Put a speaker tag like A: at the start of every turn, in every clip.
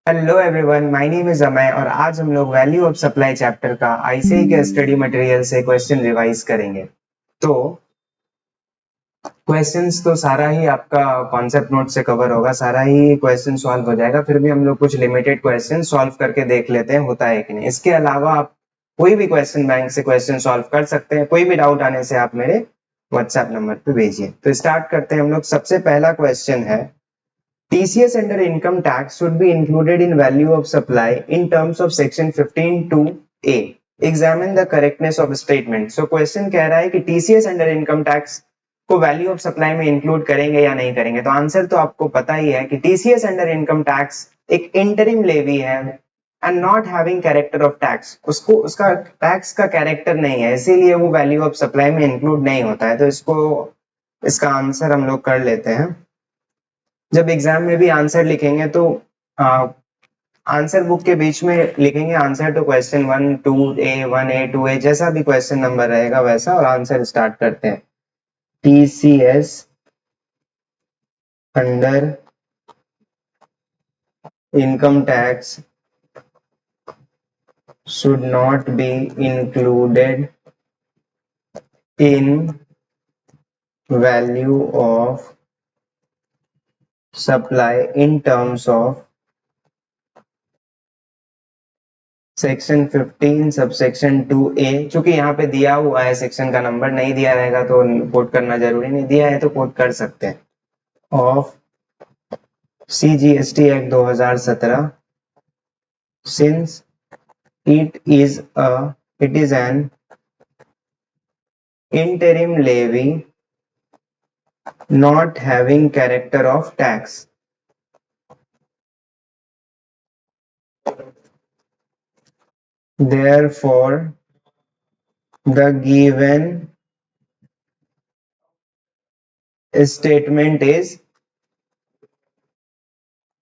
A: Hello everyone, my name is Amay और आज हम लोग वैल्यू ऑफ सप्लाई चैप्टर का आईसीआई के स्टडी मटेरियल से क्वेश्चन रिवाइज करेंगे। तो क्वेश्चंस तो सारा ही आपका कॉन्सेप्ट नोट से कवर होगा, सारा ही क्वेश्चन सॉल्व हो जाएगा। फिर भी हम लोग कुछ लिमिटेड क्वेश्चन सॉल्व करके देख लेते हैं होता है कि नहीं। इसके अलावा आप कोई भी क्वेश्चन बैंक से क्वेश्चन सॉल्व कर सकते हैं। कोई भी डाउट आने से आप मेरे व्हाट्सएप नंबर पे भेजिए। तो स्टार्ट करते हैं हम लोग। सबसे पहला क्वेश्चन है, TCS under income tax should be included in value of supply in terms of section 15(2)(a). Examine the correctness of statement. So question कह रहा है कि TCS under income tax को वैल्यू ऑफ सप्लाई में include करेंगे या नहीं करेंगे। तो आंसर तो आपको पता ही है कि TCS अंडर इनकम टैक्स एक इंटरिम लेवी है and not having character of tax. उसको उसका टैक्स का कैरेक्टर नहीं है, इसीलिए वो वैल्यू ऑफ सप्लाई में इंक्लूड नहीं होता है। तो इसका आंसर हम लोग कर लेते हैं। जब एग्जाम में भी आंसर लिखेंगे तो आंसर बुक के बीच में लिखेंगे answer to question 1, 2, A, 1A, 2A, जैसा भी क्वेश्चन नंबर रहेगा वैसा, और आंसर स्टार्ट करते हैं। TCS under income tax should not be included in value of supply in terms of section 15 subsection 2A। चूंकि यहाँ पे दिया हुआ है, सेक्शन का नंबर नहीं दिया रहेगा तो कोट करना जरूरी नहीं, दिया है तो कोट कर सकते हैं। Of CGST act 2017 since it is an interim levy not having character of tax. Therefore, the given statement is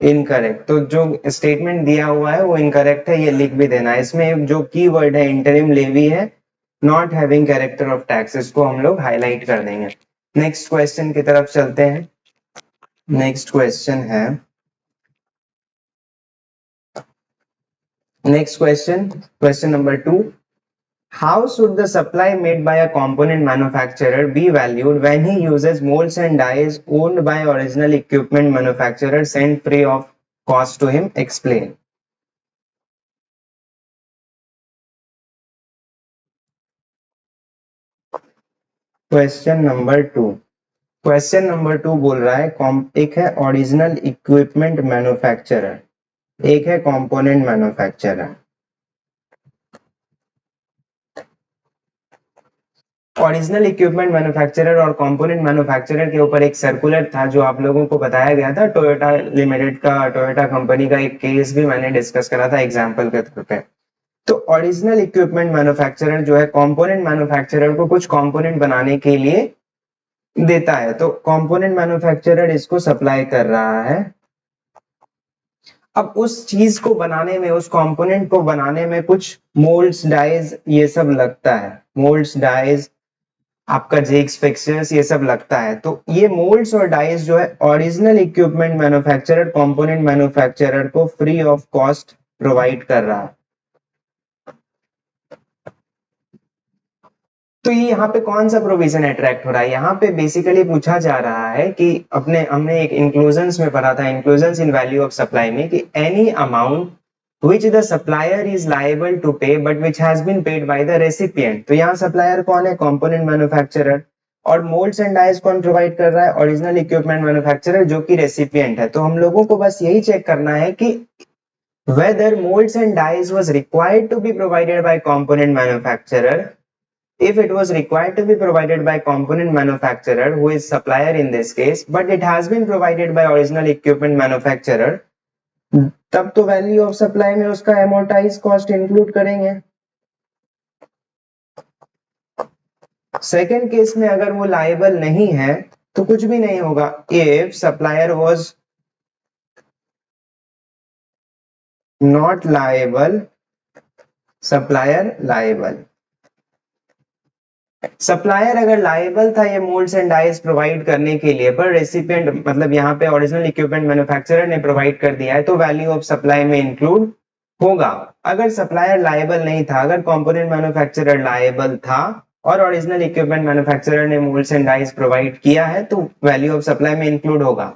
A: incorrect. तो जो स्टेटमेंट दिया हुआ है वो इनकरेक्ट है, ये लिख भी देना। इसमें जो कीवर्ड है इंटरिम लेवी है, not having character of tax, इसको हम लोग हाईलाइट कर देंगे। नेक्स्ट क्वेश्चन की तरफ चलते हैं। नेक्स्ट क्वेश्चन है, next question, question number 2। How should the supply made by a component manufacturer be valued when he uses molds and dies owned by original equipment manufacturer sent free of cost to him? Explain. Question number 2। Question number 2 बोल रहा है, एक है original equipment manufacturer, एक है component manufacturer. Original equipment manufacturer और component manufacturer के ऊपर एक सर्कुलर था जो आप लोगों को बताया गया था। टोयोटा लिमिटेड का, टोयोटा कंपनी का एक केस भी मैंने डिस्कस करा था एग्जाम्पल के तौर पे। तो ओरिजिनल इक्विपमेंट मैन्युफैक्चरर जो है कंपोनेंट मैन्युफैक्चरर को कुछ कंपोनेंट बनाने के लिए देता है। तो कंपोनेंट मैन्युफैक्चरर इसको सप्लाई कर रहा है। अब उस चीज को बनाने में, उस कंपोनेंट को बनाने में कुछ मोल्ड्स, डाइज, ये सब लगता है। मोल्ड्स, डाइज, आपका जिग्स, फिक्सचर्स, ये सब लगता है। तो ये मोल्ड्स और डाइज जो है original equipment manufacturer component manufacturer को फ्री ऑफ कॉस्ट प्रोवाइड कर रहा है। तो ये यहाँ पे कौन सा प्रोविजन अट्रैक्ट हो रहा है? यहाँ पे बेसिकली पूछा जा रहा है कि हमने एक इंक्लूजन्स में पढ़ा था, inclusions in value of supply में, कि any amount which the supplier is liable to pay but which has been paid by the recipient। तो यहाँ सप्लायर कौन है? Component manufacturer. और मोल्ड्स एंड डाइज कौन प्रोवाइड कर रहा है? ओरिजिनल इक्विपमेंट मैन्युफैक्चरर, जो कि रेसिपिएंट है। तो हम लोगों को बस यही चेक करना है कि whether molds and dies was required to be provided by component manufacturer. If it was required to be provided by component manufacturer, who is supplier in this case, but it has been provided by original equipment manufacturer, तब तो value of supply में उसका amortized cost include करेंगे। Second case में अगर वो liable नहीं है तो कुछ भी नहीं होगा। If supplier was not liable, supplier liable. Supplier अगर लायबल था ये मोल्ड्स एंड डाइस प्रोवाइड करने के लिए, पर रेसिपिएंट मतलब यहाँ पे ओरिजिनल इक्विपमेंट मैन्युफैक्चरर ने प्रोवाइड कर दिया है, तो वैल्यू ऑफ सप्लाई में इंक्लूड होगा। अगर सप्लायर लायबल नहीं था, अगर कंपोनेंट मैन्युफैक्चरर लायबल था और ओरिजिनल इक्विपमेंट मैन्युफैक्चरर ने मोल्ड्स एंड डाइस प्रोवाइड किया है, तो वैल्यू ऑफ सप्लाई में इंक्लूड होगा।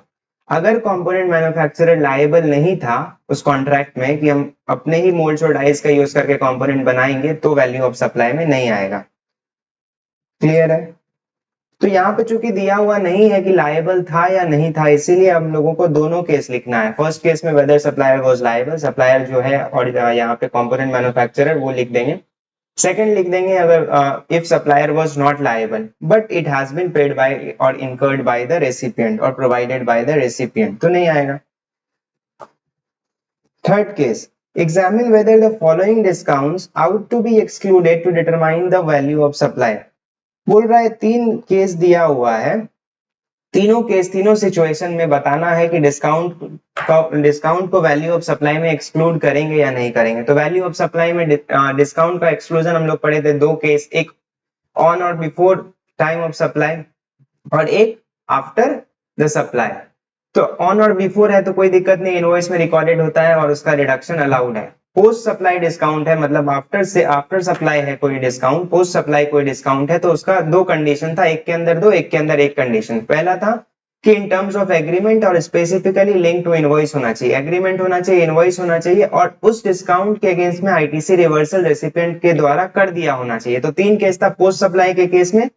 A: अगर कंपोनेंट मैन्युफैक्चरर लायबल नहीं था उस कॉन्ट्रैक्ट में कि हम अपने ही मोल्ड्स और डाइस का यूज करके कंपोनेंट बनाएंगे, तो वैल्यू ऑफ सप्लाई में नहीं आएगा। क्लियर है? तो यहाँ पे चूंकि दिया हुआ नहीं है कि लायबल था या नहीं था, इसीलिए हम लोगों को दोनों केस लिखना है। फर्स्ट केस में whether supplier was liable, supplier जो है और यहाँ पे कंपोनेंट मैन्युफैक्चरर वो लिख देंगे। सेकंड लिख देंगे अगर if supplier was not liable but it has been paid by और इनकर्ड बाय द रेसिपिएंट और प्रोवाइडेड बाय द रेसिपिएंट, तो नहीं आएगा। Third case, examine whether the following discounts ought to be excluded to determine the value of supply. बोल रहा है तीन case दिया हुआ है, तीनों केस तीनों सिचुएशन में बताना है कि डिस्काउंट को वैल्यू ऑफ सप्लाई में एक्सक्लूड करेंगे या नहीं करेंगे। तो वैल्यू ऑफ सप्लाई में डिस्काउंट का एक्सक्लूजन हम लोग पढ़े थे दो केस, एक ऑन और बिफोर टाइम ऑफ सप्लाई और एक आफ्टर द सप्लाई। तो ऑन और बिफोर है तो कोई दिक्कत नहीं, इनवॉइस में रिकॉर्डेड होता है और उसका रिडक्शन अलाउड है। पोस्ट सप्लाई डिस्काउंट है, मतलब आफ्टर सप्लाई है कोई डिस्काउंट, पोस्ट सप्लाई कोई डिस्काउंट है, तो उसका दो कंडीशन था, एक के अंदर दो, एक के अंदर एक कंडीशन। पहला था कि इन टर्म्स ऑफ एग्रीमेंट और स्पेसिफिकली लिंक टू इनवॉइस होना चाहिए, एग्रीमेंट होना चाहिए, इनवॉइस होना चाहिए और उस डिस्काउंट के अगेंस्ट में आईटीसी रिवर्सल रेसिपिएंट के द्वारा कर दिया होना चाहिए। तो तीन केस था पोस्ट सप्लाई के केस में,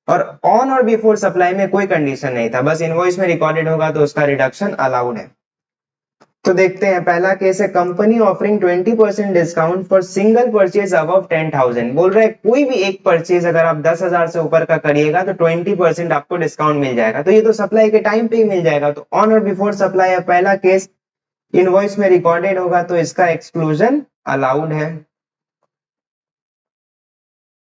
A: और ऑन और बिफोर सप्लाई में कोई कंडीशन नहीं था, बस इनवॉइस में रिकॉर्डेड होगा तो उसका रिडक्शन अलाउड है। तो देखते हैं, पहला केस है company offering 20% discount for single purchase above 10,000। बोल रहे हैं कोई भी एक परचेज अगर आप 10,000 से ऊपर का करिएगा तो 20% आपको डिस्काउंट मिल जाएगा। तो ये तो सप्लाई के टाइम पे ही मिल जाएगा, तो ऑन और बिफोर सप्लाई है पहला केस, इनवॉइस में रिकॉर्डेड होगा तो इसका एक्सक्लूजन अलाउड है।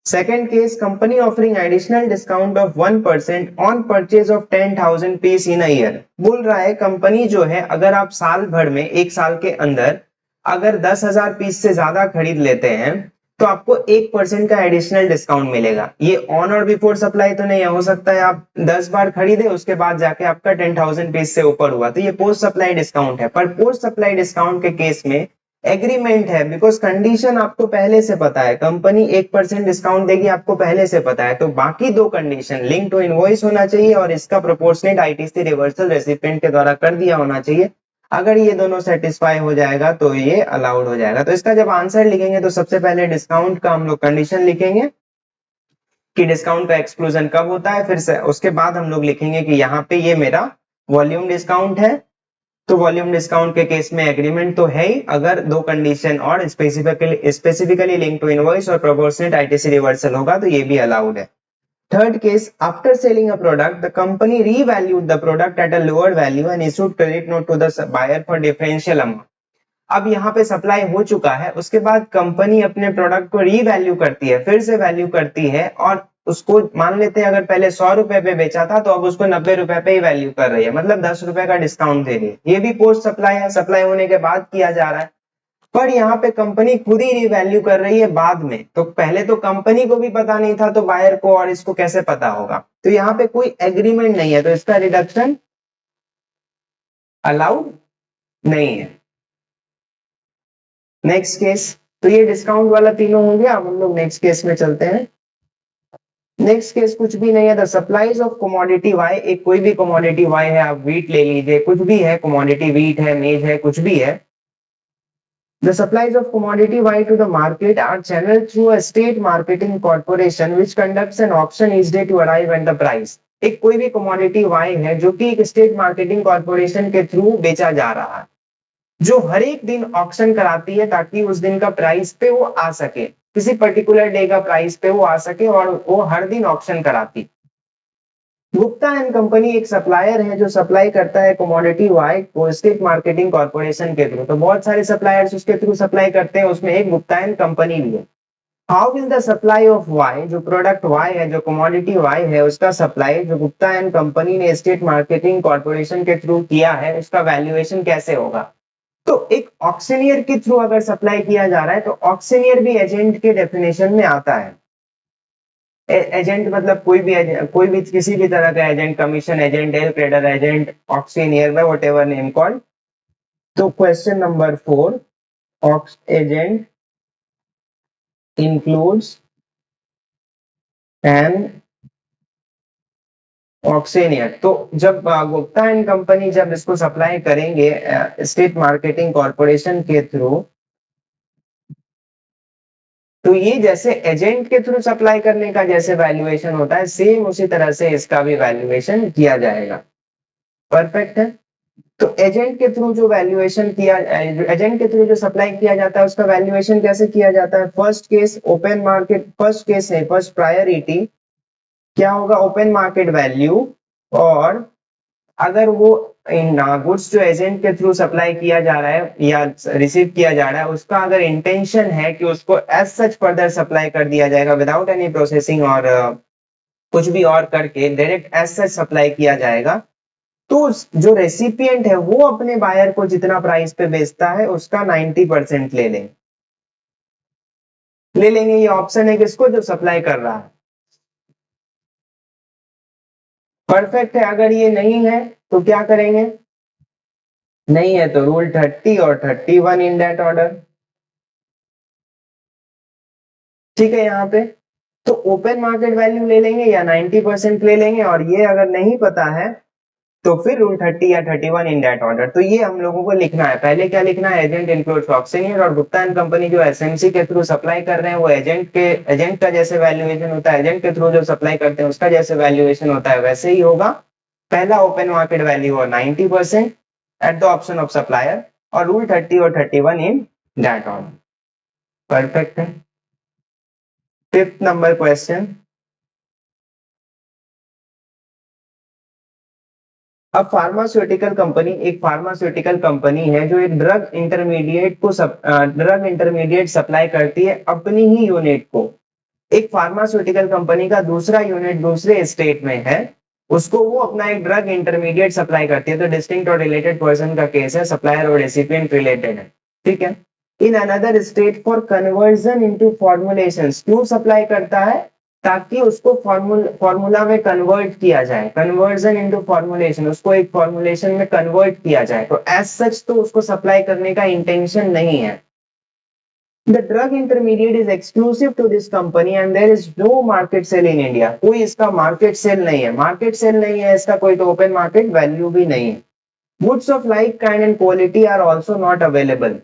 A: Second case, company offering additional discount of 1% on purchase of 10,000 piece in a year। बोल रहा है कंपनी जो है अगर आप साल भर में एक साल के अंदर अगर 10,000 पीस से ज्यादा खरीद लेते हैं तो आपको 1% का एडिशनल डिस्काउंट मिलेगा। ये ऑन और बिफोर सप्लाई तो नहीं है, हो सकता है आप 10 बार खरीदे उसके बाद जाके आपका 10,000 पीस से ऊपर हुआ, तो ये पोस्ट सप्लाई डिस्काउंट है। पर पोस्ट सप्लाई डिस्काउंट के केस में एग्रीमेंट है, बिकॉज कंडीशन आपको पहले से पता है, कंपनी 1% डिस्काउंट देगी आपको पहले से पता है, तो बाकी दो कंडीशन लिंक टू इनवॉइस होना चाहिए और इसका प्रोपोर्शनेट आईटीसी रिवर्सल रेसिपिएंट के द्वारा कर दिया होना चाहिए। अगर ये दोनों सेटिस्फाई हो जाएगा तो ये अलाउड हो जाएगा। तो इसका जब आंसर लिखेंगे तो सबसे पहले डिस्काउंट का हम लोग कंडीशन लिखेंगे कि डिस्काउंट का एक्सक्लूजन कब होता है, फिर से उसके बाद हम लोग लिखेंगे कि यहाँ पे ये मेरा वॉल्यूम डिस्काउंट है। तो वॉल्यूम डिस्काउंट के केस में एग्रीमेंट तो है ही, अगर दो कंडीशन और स्पेसिफिकली लिंक टू इनवॉइस और प्रोपोर्शनेट आईटीसी रिवर्सल होगा तो ये भी अलाउड है। Third case, after selling a product the company revalued the product at a lower value and issued credit note to the buyer for differential amount. अब यहाँ पे supply हो चुका है, उसके बाद कंपनी अपने प्रोडक्ट को रीवैल्यू करती है, फिर से वैल्यू करती है और उसको मान लेते हैं अगर पहले 100 रुपए पे बेचा था तो अब उसको 90 रुपए पे ही वैल्यू कर रही है, मतलब 10 रुपए का डिस्काउंट दे रही है। ये भी पोस्ट सप्लाई है, सप्लाई होने के बाद किया जा रहा है, पर यहाँ पे कंपनी खुद ही रीवैल्यू कर रही है बाद में। तो पहले तो कंपनी को भी पता नहीं था तो बायर को और इसको कैसे पता होगा, तो यहाँ पे कोई एग्रीमेंट नहीं है, तो इसका रिडक्शन अलाउड नहीं है। नेक्स्ट केस, तो ये डिस्काउंट वाला तीनों हो गया। अब हम लोग नेक्स्ट केस में चलते हैं। नेक्स्ट केस कुछ भी नहीं है, the supplies of commodity Y, एक कोई भी कमोडिटी वाई है, आप वीट ले लीजिए, कुछ भी है कमोडिटी, वीट है, मेज है, कुछ भी है। The supplies of commodity Y to the market are channeled through a state marketing corporation which conducts an auction each day to arrive at the price। एक कोई भी commodity Y है जो कि एक स्टेट मार्केटिंग कॉर्पोरेशन के through बेचा जा रहा है, जो हर एक दिन ऑक्शन कराती है ताकि उस दिन का प्राइस पे वो आ सके, किसी पर्टिकुलर डे का प्राइस पे वो आ सके, और वो हर दिन ऑक्शन कराती। गुप्ता एंड कंपनी एक सप्लायर है जो सप्लाई करता है कमोडिटी वाई को स्टेट मार्केटिंग कॉर्पोरेशन के थ्रू। तो बहुत सारे सप्लायर्स उसके थ्रू सप्लाई करते हैं, उसमें एक गुप्ता एंड कंपनी भी है। How will the supply of Y, जो प्रोडक्ट वाई है, जो कमोडिटी वाई है, उसका सप्लाई जो गुप्ता एंड कंपनी ने स्टेट मार्केटिंग कॉर्पोरेशन के थ्रू किया है, उसका वैल्यूएशन कैसे होगा। तो एक ऑक्शनियर के थ्रू अगर सप्लाई किया जा रहा है तो ऑक्शनियर भी एजेंट के डेफिनेशन में आता है। एजेंट मतलब कोई भी किसी भी तरह का agent, commission agent, L trader agent, auctioneer by whatever name called. तो क्वेश्चन नंबर 4, ऑक्स एजेंट इंक्लूड्स एन ऑक्सीनियर। तो जब गुप्ता एंड कंपनी जब इसको सप्लाई करेंगे स्टेट मार्केटिंग कॉरपोरेशन के थ्रू, तो ये जैसे एजेंट के थ्रू सप्लाई करने का जैसे वैल्यूएशन होता है, सेम उसी तरह से इसका भी वैल्यूएशन किया जाएगा। परफेक्ट है। तो एजेंट के थ्रू जो वैल्यूएशन किया, एजेंट के थ्रू जो सप्लाई किया जाता है उसका वैल्यूएशन कैसे किया जाता है? First case open market, first case है फर्स्ट प्रायोरिटी क्या होगा? Open market value. और अगर वो इन गुड्स जो एजेंट के थ्रू सप्लाई किया जा रहा है या रिसीव किया जा रहा है, उसका अगर इंटेंशन है कि उसको एज सच फर्दर सप्लाई कर दिया जाएगा विदाउट एनी प्रोसेसिंग और कुछ भी और करके डायरेक्ट एज सच सप्लाई किया जाएगा, तो जो रेसिपिएंट है वो अपने बायर को जितना प्राइस पे बेचता है उसका 90% ले लेंगे। ये ऑप्शन है किसको? जो सप्लाई कर रहा है। परफेक्ट है। अगर ये नहीं है तो क्या करेंगे? नहीं है तो रूल 30 और 31 इन दैट ऑर्डर। ठीक है। यहाँ पे तो ओपन मार्केट वैल्यू ले लेंगे या 90% ले लेंगे, और ये अगर नहीं पता है तो फिर रूल 30 या 31 इन दैट ऑर्डर। तो ये हम लोगों को लिखना है। पहले क्या लिखना है? एजेंट इंक्लूड्स ऑक्सीनियर, और गुप्ता एंड कंपनी जो एसएमसी के थ्रू सप्लाई कर रहे हैं वो एजेंट का जैसे वैल्यूएशन होता है, एजेंट के थ्रू जो सप्लाई करते हैं उसका जैसे वैल्यूएशन होता है वैसे ही होगा। पहला ओपन मार्केट वैल्यू और 90% at the option of supplier, और रूल 30 और 31 इन दैट ऑर्डर। परफेक्ट है। Fifth number question. अब एक फार्मास्यूटिकल कंपनी है जो एक ड्रग इंटरमीडिएट सप्लाई करती है अपनी ही यूनिट को। एक फार्मास्यूटिकल कंपनी का दूसरा यूनिट दूसरे स्टेट में है, उसको वो अपना एक ड्रग इंटरमीडिएट सप्लाई करती है। तो डिस्टिंक्ट और रिलेटेड पर्सन का केस है, सप्लायर और रेसिपिएंट रिलेटेड है। ठीक है। In another state for conversion into formulation, क्यों सप्लाई करता है? ताकि उसको फॉर्मूला में कन्वर्ट किया जाए। कन्वर्जन इनटू फॉर्मुलेशन, उसको एक फॉर्मुलेशन में कन्वर्ट किया जाए। तो एज सच तो उसको सप्लाई करने का इंटेंशन नहीं है। The drug intermediate is exclusive to this company and there is no market sale in India. कोई इसका मार्केट सेल नहीं है। मार्केट सेल नहीं है इसका, कोई तो ओपन मार्केट वैल्यू भी नहीं है। Goods of like kind and quality are also not available.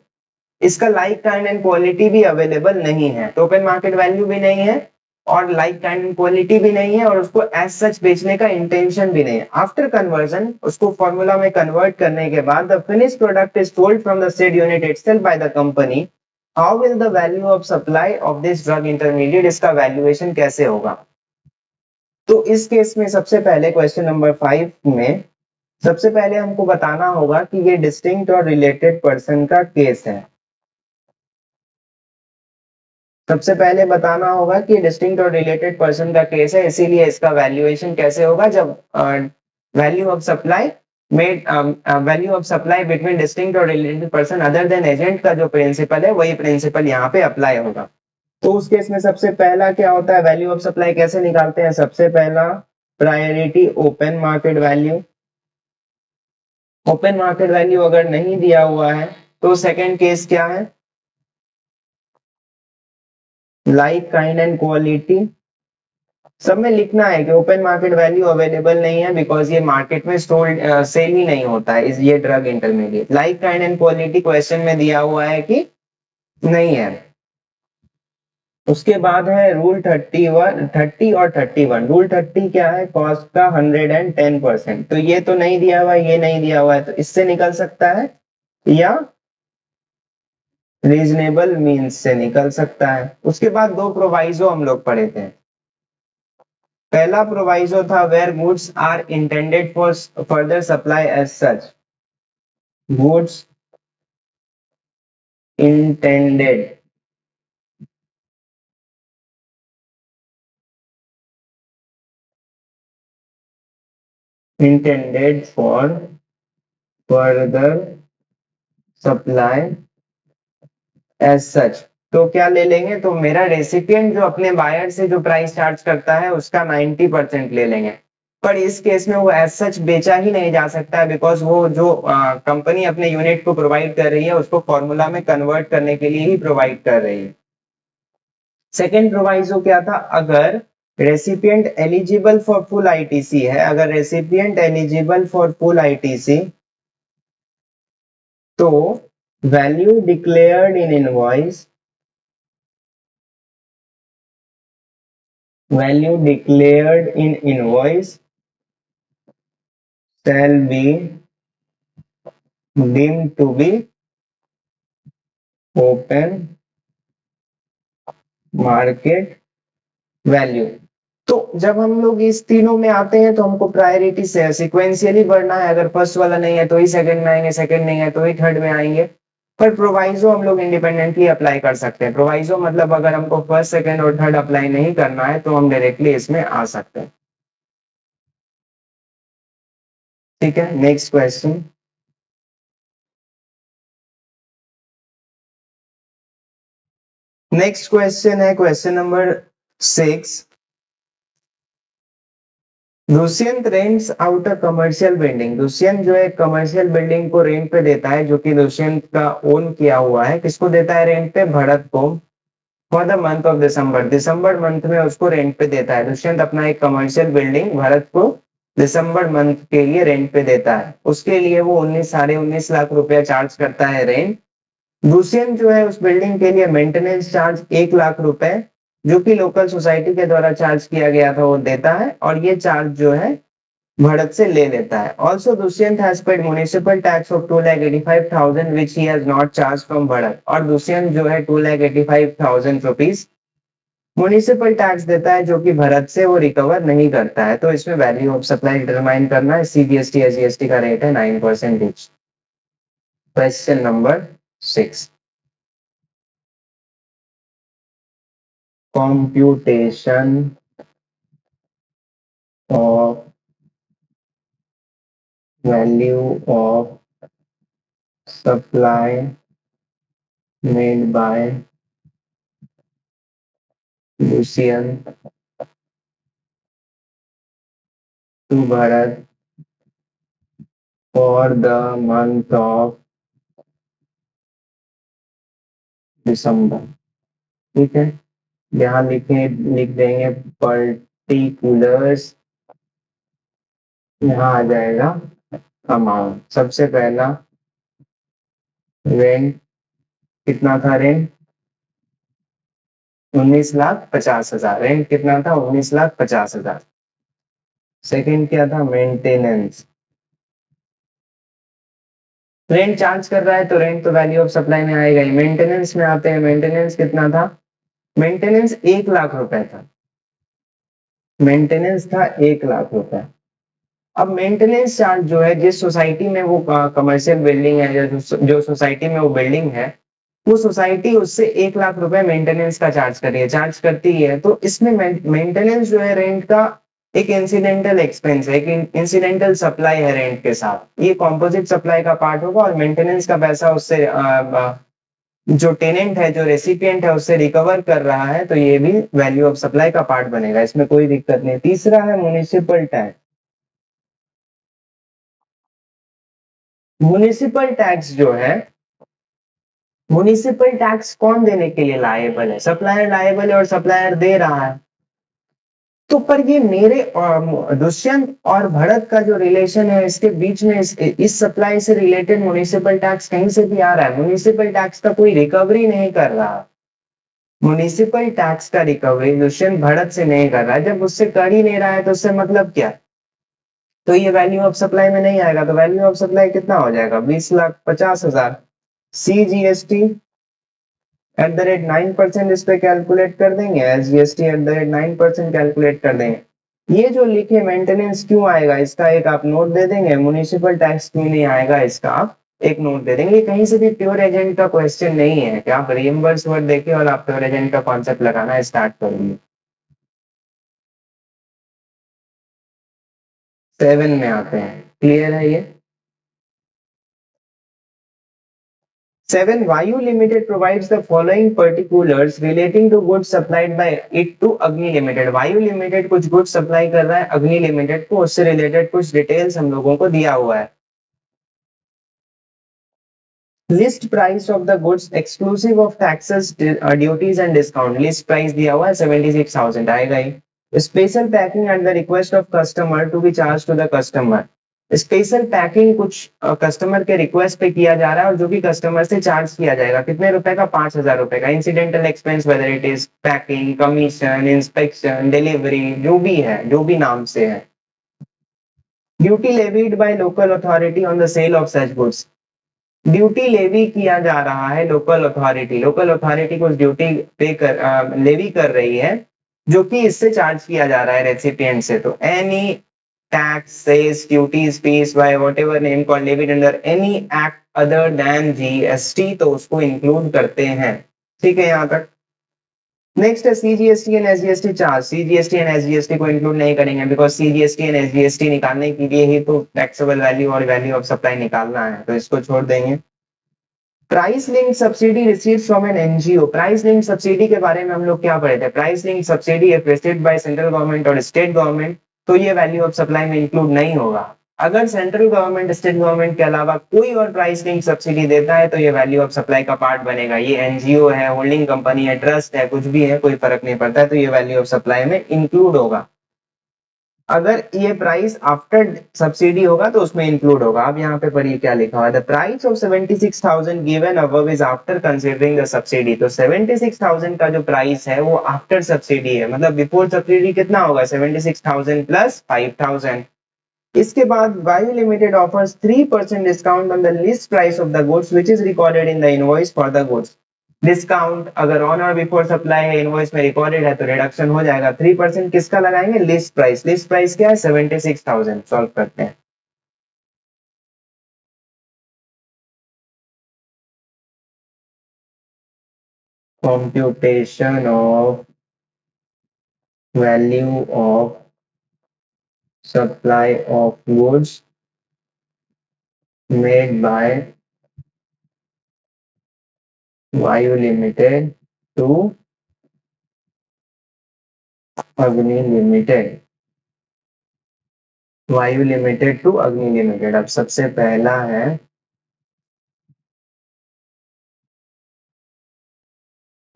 A: इसका लाइक काइंड एंड क्वालिटी भी अवेलेबल नहीं है। तो ओपन मार्केट वैल्यू भी नहीं है और लाइक काइंड एंड क्वालिटी भी नहीं है, और उसको एज सच बेचने का इंटेंशन भी नहीं है। आफ्टर कन्वर्जन, उसको फॉर्मूला में कन्वर्ट करने के बाद the finish product is sold from the said unit itself by the company. How will the value of supply of this drug intermediate, इसका वैल्यूएशन कैसे होगा? तो इस केस में सबसे पहले क्वेश्चन नंबर 5 में सबसे पहले हमको बताना होगा कि ये डिस्टिंक्ट और रिलेटेड पर्सन का केस है। सबसे पहले बताना होगा कि डिस्टिंक्ट और रिलेटेड पर्सन का केस है, इसीलिए इसका वैल्यूएशन कैसे होगा? जब value of supply made value of supply between distinct और related person other than agent का जो प्रिंसिपल है वही प्रिंसिपल यहाँ पे अप्लाई होगा। तो उस केस में सबसे पहला क्या होता है? वैल्यू ऑफ सप्लाई कैसे निकालते हैं? सबसे पहला priority open market value. Open market value अगर नहीं दिया हुआ है तो सेकेंड केस क्या है? Like kind and quality. सब में लिखना है कि ओपन मार्केट वैल्यू अवेलेबल नहीं है बिकॉज ये मार्केट में सेल ही नहीं होता है ये drug intermediate. Like kind and quality question में दिया हुआ है कि नहीं है। उसके बाद है रूल 30 और 31। रूल 30 क्या है? कॉस्ट का 110%। तो ये तो नहीं दिया हुआ है, ये नहीं दिया हुआ है, तो इससे निकल सकता है या रीजनेबल मीन्स से निकल सकता है। उसके बाद दो प्रोवाइजो हम लोग पढ़े थे। पहला प्रोवाइजो था where goods are intended for further supply as such. Goods intended intended for further supply as such। तो क्या ले लेंगे, तो मेरा रेसिपिएंट जो अपने बायर से जो प्राइस चार्ज करता है उसका 90% ले लेंगे। पर इस केस में वो एज सच बेचा ही नहीं जा सकता है, बिकॉज वो जो कंपनी अपने यूनिट को प्रोवाइड कर रही है उसको फॉर्मूला में कन्वर्ट करने के लिए ही प्रोवाइड कर रही है। सेकेंड प्रोवाइजो क्या था, अगर recipient eligible for full ITC है, अगर recipient eligible for full ITC, तो value declared in invoice, value declared in invoice shall be deemed to be open market value। तो जब हम लोग इस तीनों में आते हैं तो हमको प्रायोरिटी से सिक्वेंशियली बढ़ना है, अगर फर्स्ट वाला नहीं है तो ही सेकंड में आएंगे, सेकंड नहीं है तो ही थर्ड में आएंगे। पर प्रोवाइजो हम लोग इंडिपेंडेंटली अप्लाई कर सकते हैं। प्रोवाइजो मतलब अगर हमको फर्स्ट सेकंड और थर्ड अप्लाई नहीं करना है तो हम डायरेक्टली इसमें आ सकते हैं। ठीक है, नेक्स्ट क्वेश्चन। नेक्स्ट क्वेश्चन है question number 6। Dushyant rents out a commercial building. Dushyant जो है कमर्शियल बिल्डिंग को रेंट पे देता है, जो कि दुष्यंत का ओन किया हुआ है। किसको देता है रेंट पे, भरत को। For the month of December, December month में उसको रेंट पे देता है। दुष्यंत अपना एक कमर्शियल बिल्डिंग भरत को दिसंबर मंथ के लिए रेंट पे देता है। उसके लिए वो 19 साढ़े 19 लाख रुपया चार्ज करता है रेंट। दुष्यंत जो है उस बिल्डिंग के लिए मेंटेनेंस चार्ज 1 लाख रुपए, जो कि लोकल सोसाइटी के द्वारा चार्ज किया गया था, वो देता है, और ये चार्ज जो है भरत से ले लेता है। Also Dushyant has paid municipal tax of 2,85,000 which he has not charge from Bharat. और दुष्यंत जो है 2,85,000 रुपीज म्युनिसिपल टैक्स देता है, जो कि भरत से वो रिकवर नहीं करता है। तो इसमें वैल्यू ऑफ सप्लाई डिटरमाइन करना है। सीजीएसटी एसजीएसटी का रेट है 9% each. Question number 6, computation of value of supply made by Lucian to Bharat for the month of December। ठीक है, यहाँ लिख देंगे पर्टिकुलर्स, यहाँ आ जाएगा अमाउंट। सबसे पहला रेंट कितना था, रेंट 19,50,000। रेंट कितना था, 19,50,000। सेकंड क्या था, मेंटेनेंस। रेंट चार्ज कर रहा है तो रेंट तो वैल्यू ऑफ सप्लाई में आएगा ही। मेंटेनेंस में आते हैं, मेंटेनेंस कितना था, मेंटेनेंस 1 लाख रुपए था। मेंटेनेंस था 1 लाख रुपए। अब मेंटेनेंस चार्ज जो है, जिस सोसाइटी में वो कमर्शियल बिल्डिंग है, या जो सोसाइटी में वो बिल्डिंग है, वो सोसाइटी उससे 1 लाख रुपए मेंटेनेंस का चार्ज कर रही है, चार्ज करती है। तो इसमें मेंटेनेंस जो है रेंट का एक इंसिडेंटल एक्सपेंस है, एक इंसिडेंटल सप्लाई है रेंट के साथ। ये कॉम्पोजिट सप्लाई का पार्ट होगा, और मेंटेनेंस का पैसा उससे जो टेनेंट है, जो रेसिपिएंट है, उससे रिकवर कर रहा है, तो ये भी वैल्यू ऑफ सप्लाई का पार्ट बनेगा, इसमें कोई दिक्कत नहीं। तीसरा है म्युनिसिपल टैक्स। म्युनिसिपल टैक्स जो है, म्युनिसिपल टैक्स कौन देने के लिए लायबल है, सप्लायर लायबल है, और सप्लायर दे रहा है। तो पर ये मेरे दुष्यंत और भरत का जो रिलेशन है, इसके बीच में इस सप्लाई से रिलेटेड म्युनिसिपल टैक्स कहीं से भी आ रहा है। म्युनिसिपल टैक्स का कोई रिकवरी नहीं कर रहा। म्युनिसिपल टैक्स का रिकवरी दुष्यंत भरत से नहीं कर रहा है। जब उससे कर ही नहीं रहा है तो उससे मतलब क्या, तो ये वैल्यू ऑफ सप्लाई में नहीं आएगा। तो वैल्यू ऑफ सप्लाई कितना हो जाएगा, 20,50,000। CGST एट द रेट 9% इस पे कैलकुलेट कर देंगे, SGST at the rate 9% calculate कर देंगे। ये जो लिखे मेंटेनेंस क्यों आएगा, इसका एक आप नोट दे देंगे। म्युनिसिपल टैक्स क्यों नहीं आएगा, इसका आप एक नोट दे देंगे। कहीं से भी प्योर एजेंट का क्वेश्चन नहीं है कि आप रिइंबर्स वर्ड देखे और आप प्योर एजेंट का कॉन्सेप्ट लगाना स्टार्ट करेंगे। 7 में आते हैं, क्लियर है ये। 7. Vayu Limited provides the following particulars relating to goods supplied by it to Agni Limited. Vayu Limited कुछ goods supply कर रहा है Agni Limited को, उससे related कुछ details हम लोगों को दिया हुआ है. List price of the goods exclusive of taxes, duties and discount. List price दिया हुआ है 76,000 आएगा ही. Special packing at the request of customer to be charged to the customer. Special packing कुछ कस्टमर के रिक्वेस्ट पे किया जा रहा है और जो कि कस्टमर से चार्ज किया जाएगा. कितने रुपए का? 5,000 रुपए का. Incidental expense whether it is packing, commission, inspection, delivery, जो भी है, जो भी नाम से है. Duty levied by local authority on the sale of such goods. Duty levy किया जा रहा है लोकल अथॉरिटी. लोकल अथॉरिटी कुछ ड्यूटी पे कर लेवी कर रही है जो कि इससे चार्ज किया जा रहा है रेसिपिएंट से. तो any tax, sales, duties, fees by whatever name called levied under any act other than GST, तो उसको इंक्लूड करते हैं. ठीक है यहाँ तक. नेक्स्ट है CGST and SGST charge. CGST and SGST को इंक्लूड नहीं करेंगे बिकॉज सीजीएसटी एंड एसजीएसटी निकालने के लिए ही तो टैक्सेबल वैल्यू और वैल्यू ऑफ सप्लाई निकालना है, तो इसको छोड़ देंगे. Price link subsidy receive from an NGO. Price link subsidy के बारे में हम लोग क्या पढ़े थे? Price link subsidy if received by central government और स्टेट गवर्नमेंट तो ये वैल्यू ऑफ सप्लाई में इंक्लूड नहीं होगा. अगर सेंट्रल गवर्नमेंट, स्टेट गवर्नमेंट के अलावा कोई और प्राइस लिंक सब्सिडी देता है तो ये वैल्यू ऑफ सप्लाई का पार्ट बनेगा. ये एनजीओ है, होल्डिंग कंपनी है, ट्रस्ट है, कुछ भी है, कोई फर्क नहीं पड़ता है, तो ये वैल्यू ऑफ सप्लाई में इंक्लूड होगा. अगर ये प्राइस आफ्टर सब्सिडी होगा तो उसमें इंक्लूड होगा. अब यहाँ पे पढ़िए क्या लिखा हुआ है. The price of 76,000 given above is after considering the subsidy. तो 76,000 का जो प्राइस है वो आफ्टर सब्सिडी है, मतलब बिफोर सब्सिडी कितना होगा? 76,000 प्लस 5,000. इसके बाद वायु limited offers 3% discount on the list price of the goods which is recorded in the invoice for the goods. Discount अगर ऑन और बिफोर सप्लाई है, इनवॉइस में रिकॉर्डेड है तो रिडक्शन हो जाएगा. 3% किसका लगाएंगे? List price. लिस्ट प्राइस क्या है? 76,000. सॉल्व करते हैं. Computation of value of supply of goods made by वायु लिमिटेड टू अग्नि लिमिटेड. वायु लिमिटेड टू अग्नि लिमिटेड. अब सबसे पहला है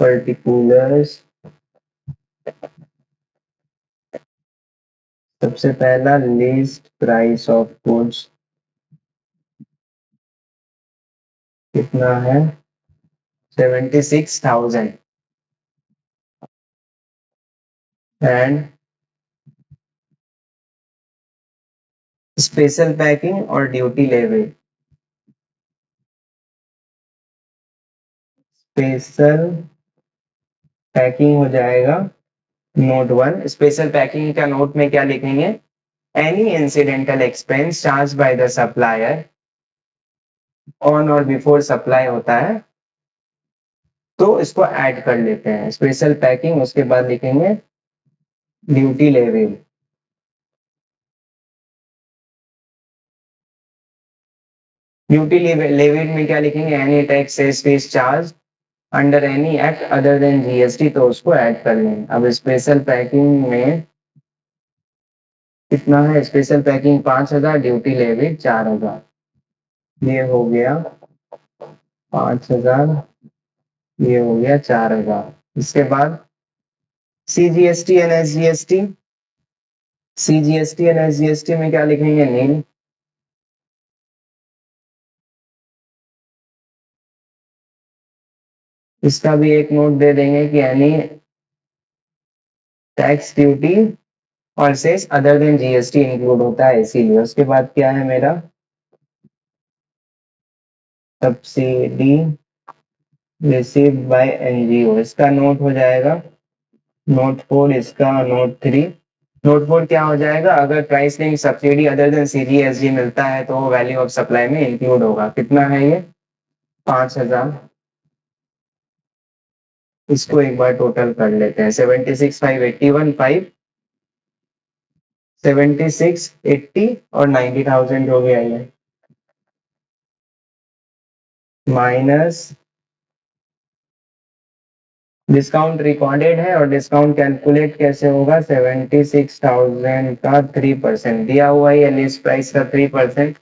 A: पर्टिकुलर्स. सबसे पहला लिस्ट प्राइस ऑफ गुड्स कितना है? 76,000 एंड स्पेशल पैकिंग और ड्यूटी लेवी. स्पेशल पैकिंग हो जाएगा नोट 1. स्पेशल पैकिंग का नोट में क्या लिखेंगे? Any incidental expense charge by the supplier on और बिफोर सप्लाई होता है तो इसको ऐड कर लेते हैं. स्पेशल पैकिंग, उसके बाद लिखेंगे ड्यूटी लेवी. ड्यूटी लेवीड में क्या लिखेंगे? Any tax cess fee charge under any act other than GST, तो उसको ऐड कर लें. अब स्पेशल पैकिंग में कितना है? Special packing 5,000, duty levied 4,000. ये हो गया 5,000, ये हो गया 4,000. इसके बाद CGST and SGST. CGST and SGST में क्या लिखेंगे? नील. इसका भी एक नोट दे देंगे कि एनी टैक्स, ड्यूटी और cess other than GST include होता है इसीलिए. उसके बाद क्या है मेरा? Subsidy received by NGO. इसका नोट हो जाएगा नोट 4. इसका नोट 3. नोट 4 क्या हो जाएगा? अगर price link subsidy other than CGST मिलता है तो वो वैल्यू ऑफ सप्लाई में इंक्लूड होगा. कितना है ये? 5,000. इसको एक बार टोटल कर लेते हैं. 76,581, 5 76, 80 और 90,000 हो गया ये. माइनस डिस्काउंट रिकॉर्डेड है और डिस्काउंट कैलकुलेट कैसे होगा 76,000 का 3% दिया हुआ है, लिस्ट प्राइस का 3%,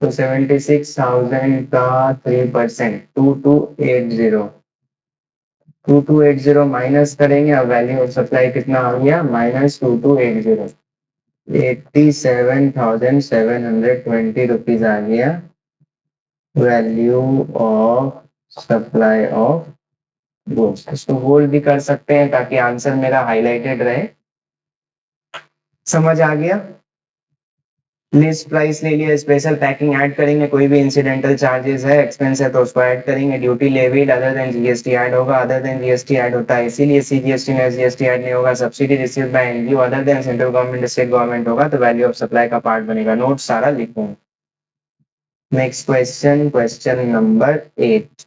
A: तो 76,000 का 3% 2280 माइनस करेंगे। अब वैल्यू ऑफ सप्लाई कितना आ गया माइनस 2280, 87,720 रुपीज आ गया value of supply of goods. इसको बोल्ड भी कर सकते हैं ताकि आंसर मेरा हाईलाइटेड रहे। समझ आ गया? लिस्ट प्राइस ले लिया, स्पेशल पैकिंग ऐड करेंगे, कोई भी इंसिडेंटल चार्जेस है एक्सपेंस है तो उसको ऐड करेंगे, duty levied other than GST add होगा, अदर देन जीएसटी ऐड होता है इसीलिए सीजीएसटी में एसजीएसटी ऐड नहीं होगा, subsidy received by NGO other than central government state government होगा तो वैल्यू ऑफ सप्लाई का पार्ट बनेगा। नोट सारा लिखूंगा। Next question, question number 8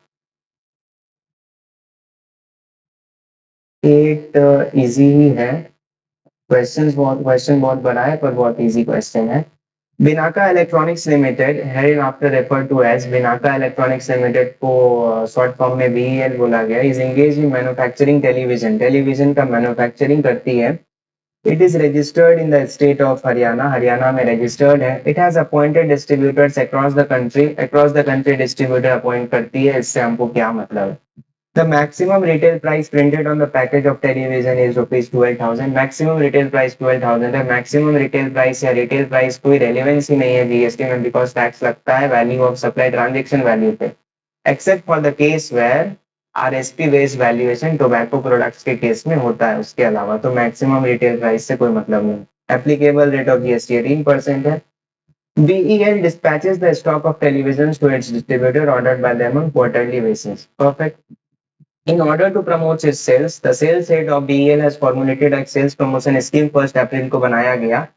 A: easy ही है। क्वेश्चन बहुत बड़ा है पर बहुत इजी क्वेश्चन है। Binaca Electronics Limited hereinafter referred to as Binaca Electronics limited को शॉर्ट फॉर्म में बीईएल बोला गया, is engage in manufacturing television, television का मैन्युफैक्चरिंग करती है। It is registered in the state of Haryana, Haryana में रजिस्टर्ड है। It has appointed distributors across the country distributor appoint करती है। इससे हमको क्या मतलब है? The maximum retail price printed on the package of television is rupees 12,000. Maximum retail price 12,000 है। maximum retail price या retail price कोई रेलेवेंस ही नहीं है जीएसटी में बिकॉज टैक्स लगता है value of supply transaction value पे, except for the case where RSP based valuation tobacco products के केस में होता है, उसके अलावा तो मैक्सिमम रिटेल प्राइस से कोई मतलब नहीं। एप्लीकेबल रेट ऑफ जीएसटी 18% है। BEL dispatches the stock of televisions to its distributor ordered by them on quarterly basis. Perfect. In order to promote its sales, the sales head of BEL has formulated a sales promotion scheme 1 अप्रैल को बनाया गया,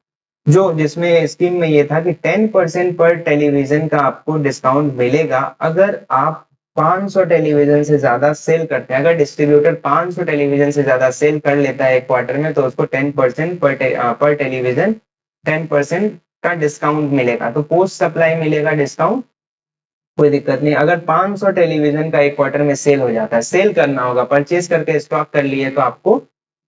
A: जो जिसमें scheme में ये था कि 10% पर टेलीविजन का आपको डिस्काउंट मिलेगा अगर आप 500 टेलीविजन से ज्यादा सेल करते हैं। अगर डिस्ट्रीब्यूटर 500 टेलीविजन से ज्यादा सेल कर लेता है एक क्वार्टर में तो उसको 10% पर टेलीविजन 10% का डिस्काउंट मिलेगा। तो पोस्ट सप्लाई मिलेगा डिस्काउंट, कोई दिक्कत नहीं। अगर 500 टेलीविजन का एक क्वार्टर में सेल हो जाता है, सेल करना होगा, परचेज करके स्टॉक कर लिए तो आपको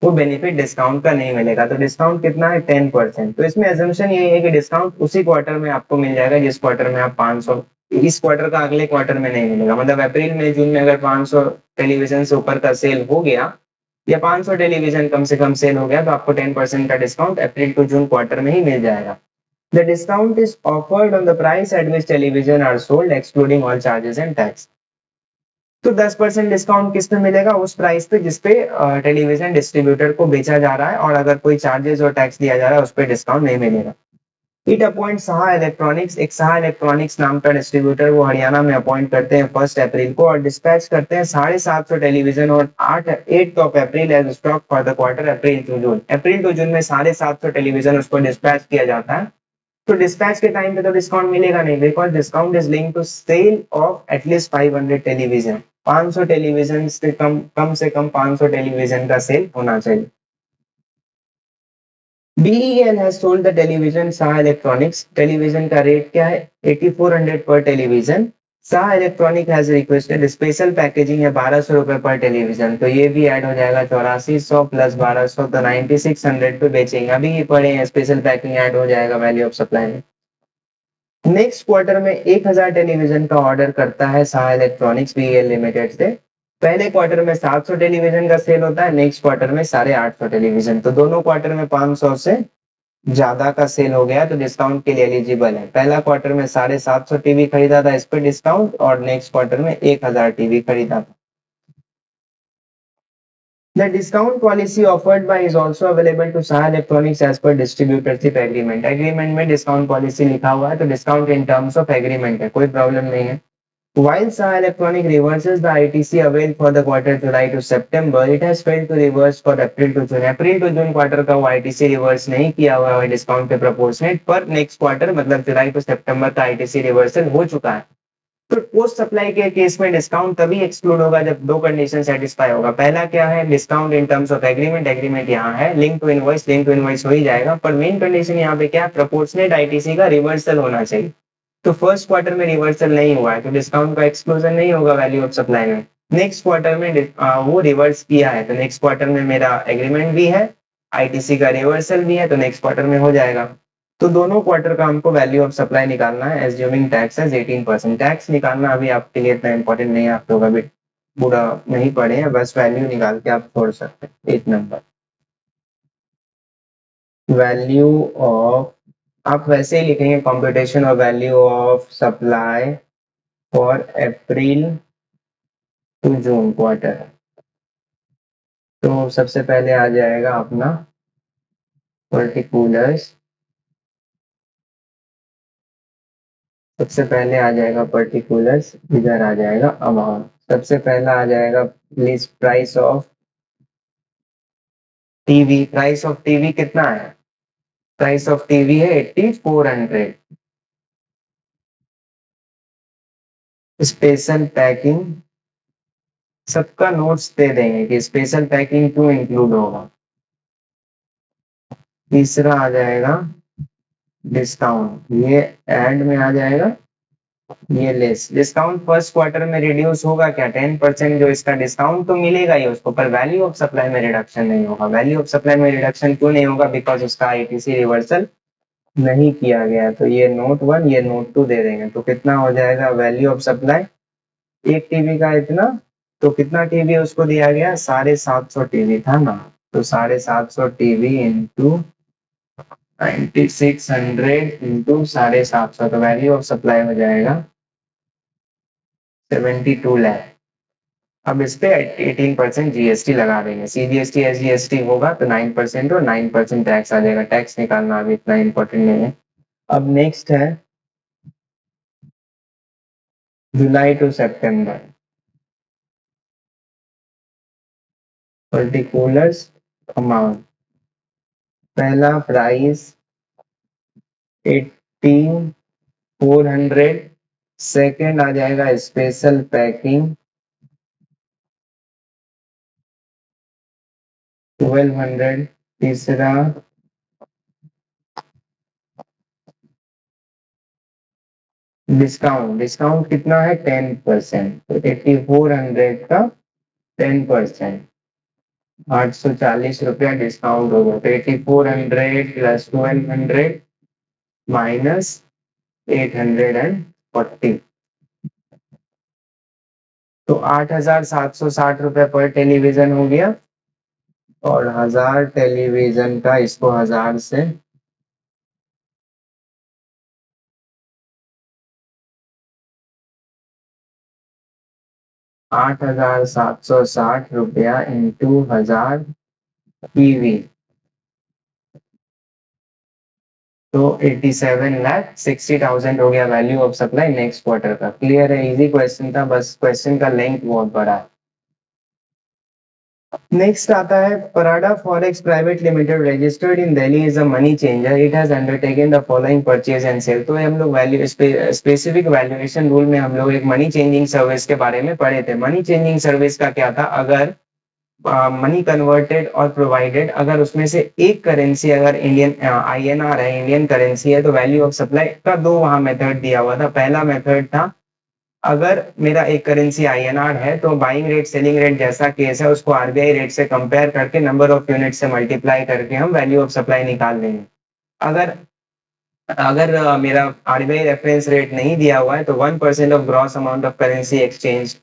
A: वो बेनिफिट डिस्काउंट का नहीं मिलेगा। तो डिस्काउंट कितना है 10%। तो इसमें एजम्पशन यही है कि डिस्काउंट उसी क्वार्टर में आपको मिल जाएगा जिस क्वार्टर में आप 500, इस क्वार्टर का अगले क्वार्टर में नहीं मिलेगा। मतलब अप्रैल में जून में अगर 500 टेलीविजन से ऊपर का सेल हो गया या 500 टेलीविजन कम से कम सेल हो गया तो आपको 10% का discount April to June quarter में ही मिल जाएगा। The discount is offered on the price at which television are sold, excluding all charges and tax. तो 10% डिस्काउंट किस पे मिलेगा? उस प्राइस पे जिसपे टेलीविजन डिस्ट्रीब्यूटर को बेचा जा रहा है, और अगर कोई चार्जेस और टैक्स दिया जा रहा है उस पर डिस्काउंट नहीं मिलेगा। इट अपॉइंट साहा इलेक्ट्रॉनिक्स, एक साहा इलेक्ट्रॉनिक्स नाम का डिस्ट्रीब्यूटर वो हरियाणा में अपॉइंट करते हैं 1 अप्रैल को और डिस्पैच करते हैं 750 टेलीविजन और 8 April as stock for the quarter April to June. April to June में 750 टेलीविजन उसको डिस्पैच किया जाता है। तो डिस्पैच के टाइम पे तो डिस्काउंट मिलेगा नहीं because discount is linked to sale of at least 500 television. 500 television से कम 500 टेलीविजन का सेल होना चाहिए। BEL has sold the television Saha Electronics, television का रेट क्या है 8400 पर television. Saha electronic has requested special packaging है 1200 रुपए पर टेलीविजन, तो ये भी ऐड हो जाएगा 8400 प्लस 1200 तो 9600 पे बेचेंगे। अभी ये पड़े हैं, स्पेशल पैकिंग ऐड हो जाएगा वैल्यू ऑफ सप्लाई में। नेक्स्ट क्वार्टर में 1000 टेलीविजन का ऑर्डर करता है साहा इलेक्ट्रॉनिक्स BEL लिमिटेड से। पहले क्वार्टर में 700 टेलीविजन का सेल होता है, नेक्स्ट क्वार्टर में 850 टेलीविजन, तो दोनों क्वार्टर में 500 से ज्यादा का सेल हो गया तो डिस्काउंट के लिए एलिजिबल है। पहला क्वार्टर में 750 टीवी खरीदा था, इस पर डिस्काउंट, और नेक्स्ट क्वार्टर में 1000 टीवी खरीदा था। The discount policy offered by is also available to Saha Electronics as per distributorship agreement. Agreement में discount policy लिखा हुआ है तो discount in terms of agreement है, कोई प्रॉब्लम नहीं है। While Saha Electronic reverses the ITC availed for the quarter July to September, it has failed to reverse for April to June. April to June quarter का वो ITC reverse नहीं किया हुआ है डिस्काउंट के प्रोपोर्शनेट, पर नेक्स्ट क्वार्टर मतलब जुलाई to सितंबर का ITC रिवर्सल हो चुका है। तो पोस्ट सप्लाई के केस में डिस्काउंट तभी एक्सक्लूड होगा जब दो कंडीशन सेटिस्फाई होगा। पहला क्या है, discount in terms of agreement, agreement यहाँ है, लिंक टू इनवॉइस हो ही जाएगा, पर मेन कंडीशन यहाँ पे क्या है, प्रोपोर्शनेट आईटीसी का रिवर्सल होना चाहिए। तो फर्स्ट क्वार्टर में रिवर्सल नहीं हुआ है तो डिस्काउंट का एक्सक्लूजन नहीं होगा वैल्यू ऑफ सप्लाई में। नेक्स्ट क्वार्टर में वो रिवर्स किया है तो नेक्स्ट क्वार्टर में मेरा एग्रीमेंट भी है, आईटीसी का रिवर्सल भी है, तो नेक्स्ट क्वार्टर में हो जाएगा। तो दोनों क्वार्टर का हमको वैल्यू ऑफ सप्लाई निकालना है, एज्यूमिंग टैक्स एज 18%। टैक्स निकालना अभी आपके लिए इतना इंपॉर्टेंट नहीं है, आप लोग अभी पूरा नहीं पढ़े हैं, बस वैल्यू निकाल के आप छोड़ सकते हैं। 8 नंबर वैल्यू ऑफ, आप वैसे ही लिखेंगे computation of value of supply for April to June quarter. तो सबसे पहले आ जाएगा अपना पर्टिकुलर्स, सबसे पहले आ जाएगा पर्टिकुलर्स, इधर आ जाएगा अमाउंट। सबसे पहला आ जाएगा please price of TV. Price of TV कितना है? प्राइस ऑफ टीवी है 8400। स्पेशल पैकिंग, सबका नोट्स दे देंगे कि स्पेशल पैकिंग क्यों इंक्लूड होगा। तीसरा आ जाएगा डिस्काउंट, ये ऐड में आ जाएगा, ये लेस। डिस्काउंट फर्स्ट क्वार्टर में रिड्यूस होगा क्या? 10% जो इसका डिस्काउंट तो मिलेगा ही उसको, पर वैल्यू ऑफ सप्लाई में रिडक्शन नहीं होगा। वैल्यू ऑफ सप्लाई में रिडक्शन क्यों नहीं होगा? बिकॉज उसका आईटीसी रिवर्सल नहीं किया गया। तो ये नोट 1 ये नोट 2 दे देंगे। तो कितना हो जाएगा वैल्यू ऑफ सप्लाई? एक टीवी का इतना, तो कितना टीवी उसको दिया गया? 750 टीवी था ना, तो 750 टीवी इंटू 9600 इंटू 750, तो वैल्यू ऑफ सप्लाई हो जाएगा 72 लाख। अब इस पे 18% जीएसटी लगा देंगे। सीजीएसटी एसजीएसटी होगा तो 9% और 9% टैक्स आ जाएगा। टैक्स निकालना अभी इतना इंपॉर्टेंट नहीं है। अब नेक्स्ट है जुलाई टू सितंबर, पर्टिकुलर्स अमाउंट। पहला प्राइस 18,400, सेकेंड आ जाएगा स्पेशल पैकिंग 1200, तीसरा डिस्काउंट। डिस्काउंट कितना है? 10%, तो 8400 का 10%, 840 रुपया डिस्काउंट होगा। तो 8400 प्लस 1200 माइनस 840, तो 8760 रुपया पर टेलीविजन हो गया। और 1000 टेलीविजन का इसको 1000 से 8760 रुपया इंटू 1000 टीवी, तो 87,60,000 हो गया value of supply next quarter का। क्लियर है? इजी क्वेश्चन था, बस क्वेश्चन का लेंथ बहुत बड़ा है। नेक्स्ट आता है Parada forex private limited registered in Delhi is a money changer, it has undertaken the following purchase and sale. तो हम लोग वैल्यू स्पेसिफिक वैल्यूएशन रूल में हम लोग एक मनी चेंजिंग सर्विस के बारे में पढ़े थे। मनी चेंजिंग सर्विस का क्या था? अगर मनी कन्वर्टेड और प्रोवाइडेड, अगर उसमें से एक करेंसी अगर इंडियन आईएनआर है, इंडियन करेंसी है, तो वैल्यू ऑफ सप्लाई का दो वहां मेथड दिया हुआ था। पहला मेथड था अगर मेरा एक करेंसी आईएनआर है तो बाइंग रेट सेलिंग रेट जैसा केस है उसको आरबीआई रेट से कंपेयर करके नंबर ऑफ यूनिट से मल्टीप्लाई करके हम वैल्यू ऑफ सप्लाई निकाल लेंगे। अगर अगर मेरा आरबीआई रेफरेंस रेट नहीं दिया हुआ है तो 1% of gross amount of currency exchange,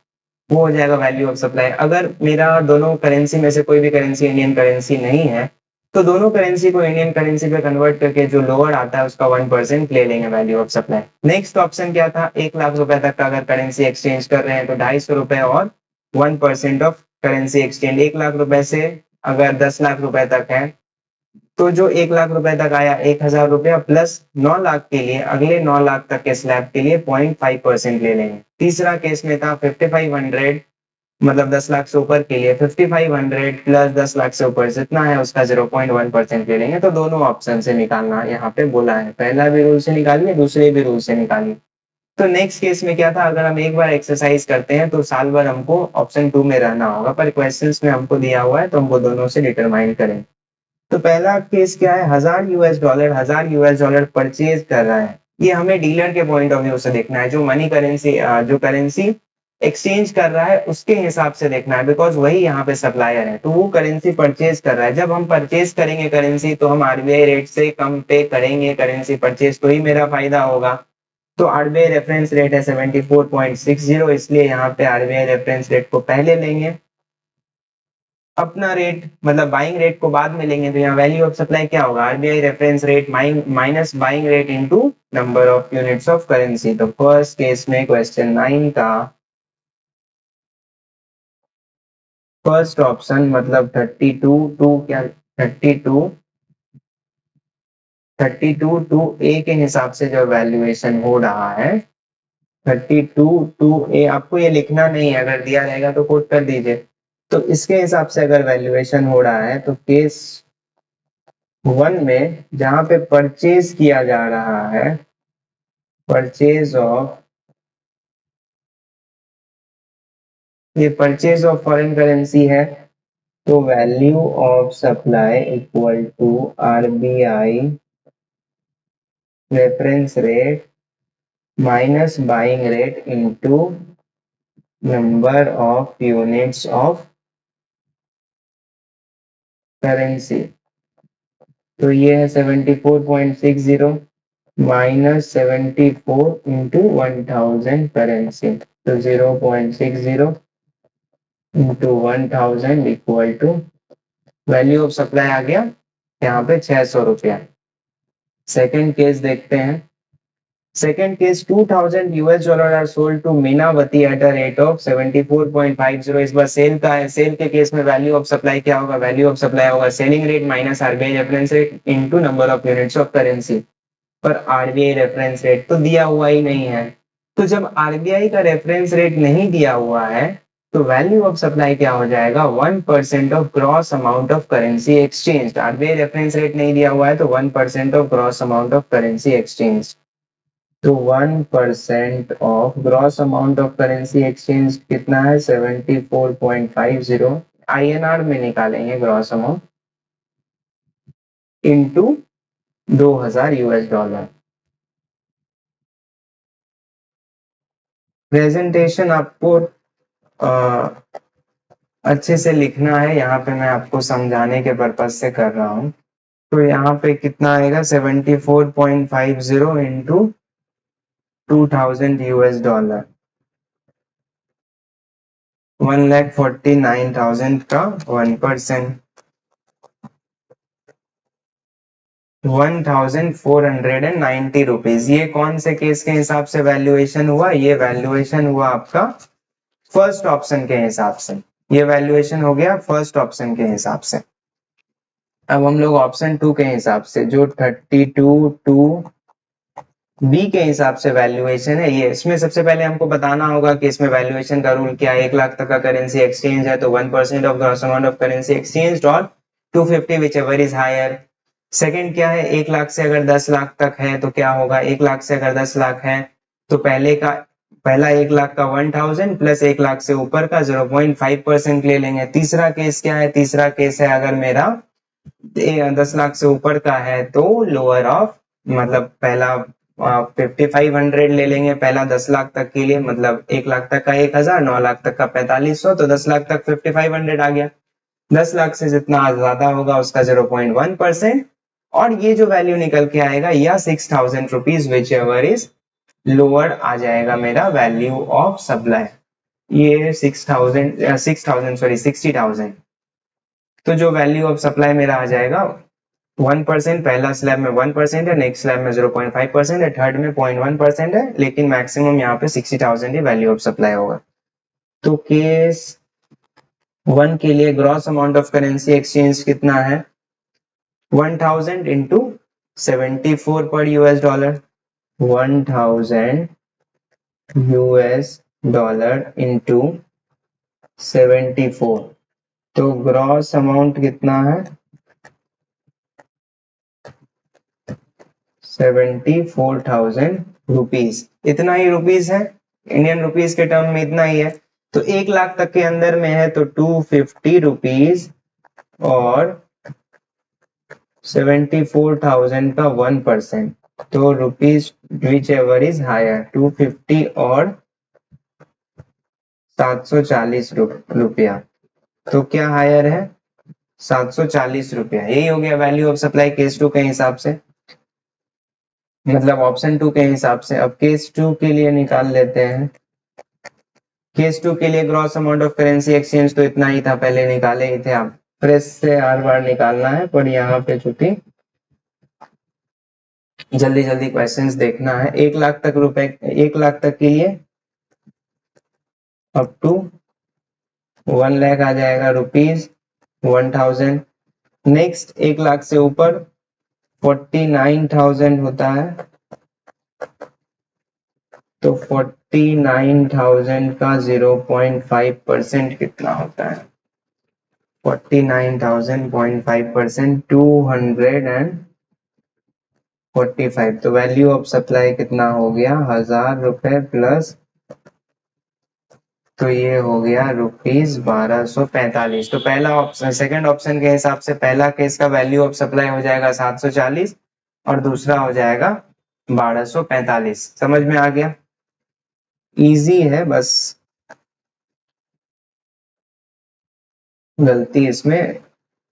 A: वो हो जाएगा वैल्यू ऑफ सप्लाई। अगर मेरा दोनों करेंसी में से कोई भी करेंसी इंडियन करेंसी नहीं है तो दोनों करेंसी को इंडियन करेंसी पे कन्वर्ट करके जो लोअर आता है उसका 1% ले लेंगे value of supply. Next option क्या था? 1 लाख रुपए तक का अगर करेंसी एक्सचेंज कर रहे हैं तो 250 रुपए और 1% ऑफ करेंसी एक्सचेंज। 1 लाख रुपए से अगर 10 लाख रुपए तक है तो जो 1 लाख रुपए तक आया 1000 रुपया प्लस 9 लाख के लिए, अगले 9 लाख तक के स्लैब के लिए 0.5% ले लेंगे। तीसरा केस में था 5500, मतलब 10 लाख से ऊपर के लिए 5500 प्लस 10 लाख से ऊपर जितना है उसका 0.1% ले लेंगे। तो दोनों ऑप्शन से निकालना यहाँ पे बोला है, पहला भी रूल से निकालिए, दूसरे भी रूल से निकालिए। तो नेक्स्ट केस में क्या था? अगर हम एक बार एक्सरसाइज करते हैं तो साल भर हमको ऑप्शन 2 में रहना होगा, पर क्वेश्चंस में हमको दिया हुआ है तो हमको दोनों से डिटरमाइन करें। तो पहला केस क्या है? $1000 $1000 परचेज कर रहा है ये हमें डीलर के पॉइंट ऑफ व्यू से देखना है, जो मनी करेंसी जो करेंसी एक्सचेंज कर रहा है उसके हिसाब से देखना है, बिकॉज वही यहाँ पे सप्लायर है, तो वो करेंसी परचेज कर रहा है। जब हम परचेज करेंगे करेंसी तो हम आरबीआई रेट से कम पे करेंगे करेंसी परचेज, तो ही मेरा फायदा होगा। तो आरबीआई रेफरेंस रेट है 74.60, इसलिए यहाँ पे आरबीआई रेफरेंस रेट को पहले लेंगे, अपना रेट मतलब बाइंग रेट को बाद में लेंगे। तो यहाँ वैल्यू ऑफ सप्लाई क्या होगा, RBI reference rate minus buying rate into number of units of currency. तो फर्स्ट केस में क्वेश्चन 9 का फर्स्ट ऑप्शन मतलब 32 टू ए के हिसाब से जो वैल्यूएशन हो रहा है, 32 टू ए, आपको ये लिखना नहीं है, अगर दिया रहेगा तो कोट कर दीजिए। तो इसके हिसाब से अगर वैल्यूएशन हो रहा है तो केस 1 में जहां पे परचेज किया जा रहा है, परचेज ऑफ, ये परचेज ऑफ फॉरेन करेंसी है, तो value of supply equal to RBI reference rate minus buying rate into number of units of currency. तो ये है 74.60 माइनस 74 इंटू 1000 करेंसी, तो 0.60 into 1000 equal to value of supply आ गया यहाँ पे 600 रुपया। सेकेंड केस देखते हैं। Second case 2000 US dollar are sold to Meenavati at a rate of 74.50। इस बार सेल का है, सेल के केस में वैल्यू ऑफ सप्लाई क्या होगा, वैल्यू ऑफ सप्लाई होगा selling rate minus RBI reference rate into number of units of currency. पर RBI reference rate तो दिया हुआ ही नहीं है, तो जब आरबीआई का रेफरेंस रेट नहीं दिया हुआ है तो वैल्यू ऑफ सप्लाई क्या हो जाएगा, 1% of gross amount of currency exchange. RBI reference rate नहीं दिया हुआ है तो 1% of gross amount of currency exchange. तो 1% of gross amount of currency exchange कितना है, 74.50 आईएनआर में निकालेंगे gross amount into 2000 US dollar. Presentation आपको अच्छे से लिखना है, यहाँ पे मैं आपको समझाने के पर्पज से कर रहा हूँ। तो यहाँ पे कितना आएगा, 74.50 इंटू 2000 यूएस डॉलर, 1,49,000 का 1%, 1490 रुपीज। ये कौन से केस के हिसाब से वैल्यूएशन हुआ, ये वैल्यूएशन हुआ आपका फर्स्ट ऑप्शन के हिसाब से, ये वैल्यूएशन हो गया फर्स्ट ऑप्शन के हिसाब से। अब हम लोग ऑप्शन 2 के हिसाब से, जो 32 टू बी के हिसाब से वैल्यूएशन है, ये इसमें सबसे पहले हमको बताना होगा कि इसमें वैल्यूएशन का रूल क्या है। 1 लाख तक का करेंसी एक्सचेंज है तो 1% of gross amount of currency exchange और 250 whichever is higher. Second क्या है, 1 लाख से अगर 10 लाख तक है तो क्या होगा, 1 लाख से अगर 10 लाख है तो पहला 1 लाख का 1000 प्लस 1 लाख से ऊपर का 0.5% ले लेंगे। तीसरा केस क्या है, तीसरा केस है अगर मेरा 10 लाख से ऊपर का है तो लोअर ऑफ, मतलब पहला 5500 ले लेंगे पहला 10 लाख तक के लिए, मतलब 1 लाख तक का 1000, 9 लाख तक का 4500, तो 10 लाख तक 5500 आ गया। 10 लाख से जितना ज्यादा होगा उसका 0.1%, और ये जो वैल्यू निकल के आएगा या 6000 rupees whichever is lower आ जाएगा मेरा वैल्यू ऑफ सप्लाई। ये 60,000 तो जो वैल्यू ऑफ सप्लाई मेरा आ जाएगा 1%, पहला स्लैब में 1% है, नेक्स्ट स्लैब में 0.5% है, थर्ड में 0.1% है, लेकिन मैक्सिमम यहाँ पे 60,000 ही वैल्यू ऑफ सप्लाई होगा। तो केस 1 के लिए gross amount of currency exchange कितना है, 1000 इंटू 74 पर US dollar, 1000 US dollar into 74, तो ग्रॉस अमाउंट कितना है, 74,000 रुपीज। इतना ही रुपीज है, इंडियन रुपीज के टर्म में इतना ही है। तो 1 लाख तक के अंदर में है तो 250 रुपीज और 74,000 का 1%, तो rupees whichever is higher 250 और 740 रुपया। तो क्या हायर है? 740 रुपया। यही हो गया value of supply case two के हिसाब से, मतलब ऑप्शन टू के हिसाब से। अब केस टू के लिए निकाल लेते हैं। केस टू के लिए gross amount of currency exchange तो इतना ही था, पहले निकाले ही थे। आप प्रेस से हर बार निकालना है, पर यहाँ पे चूंकि जल्दी जल्दी क्वेश्चंस देखना है। 1 लाख तक रुपए, 1 लाख तक के लिए अप टू 1 लाख आ जाएगा रुपीज 1000। नेक्स्ट 1 लाख से ऊपर 49,000 होता है, तो 49,000 का 0.5% कितना होता है? 49,000.5% 245। तो वैल्यू ऑफ सप्लाई कितना हो गया? 1000 रुपए प्लस, तो ये हो गया रुपीज 1245। तो पहला ऑप्शन, सेकंड ऑप्शन के हिसाब से पहला केस का वैल्यू ऑफ सप्लाई हो जाएगा 740 और दूसरा हो जाएगा 1245। समझ में आ गया? इजी है, बस गलती इसमें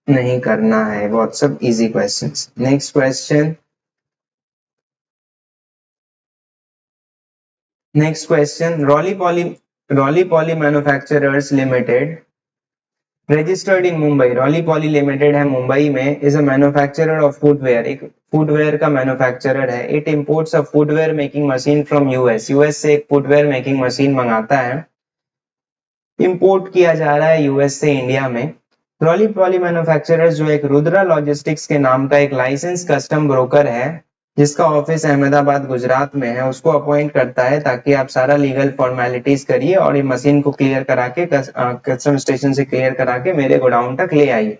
A: नहीं करना है। बहुत सब easy questions. Next question, next question. Really poly manufacturers limited registered इन मुंबई। रॉली पॉली लिमिटेड है मुंबई में, is a manufacturer of footwear, एक फुटवेयर का मैन्युफैक्चरर है। It imports a footwear making machine from US. US से एक फुटवेयर मेकिंग मशीन मंगाता है, import किया जा रहा है यूएस से इंडिया में। रॉली पॉली मैन्युफैक्चरर्स जो एक रुद्रा लॉजिस्टिक्स के नाम का एक लाइसेंस कस्टम ब्रोकर है, जिसका ऑफिस अहमदाबाद गुजरात में है, उसको अपॉइंट करता है ताकि आप सारा लीगल फॉर्मेलिटीज करिए और ये मशीन को क्लियर करा के कस्टम स्टेशन से क्लियर करा के मेरे गोडाउन तक ले आइए।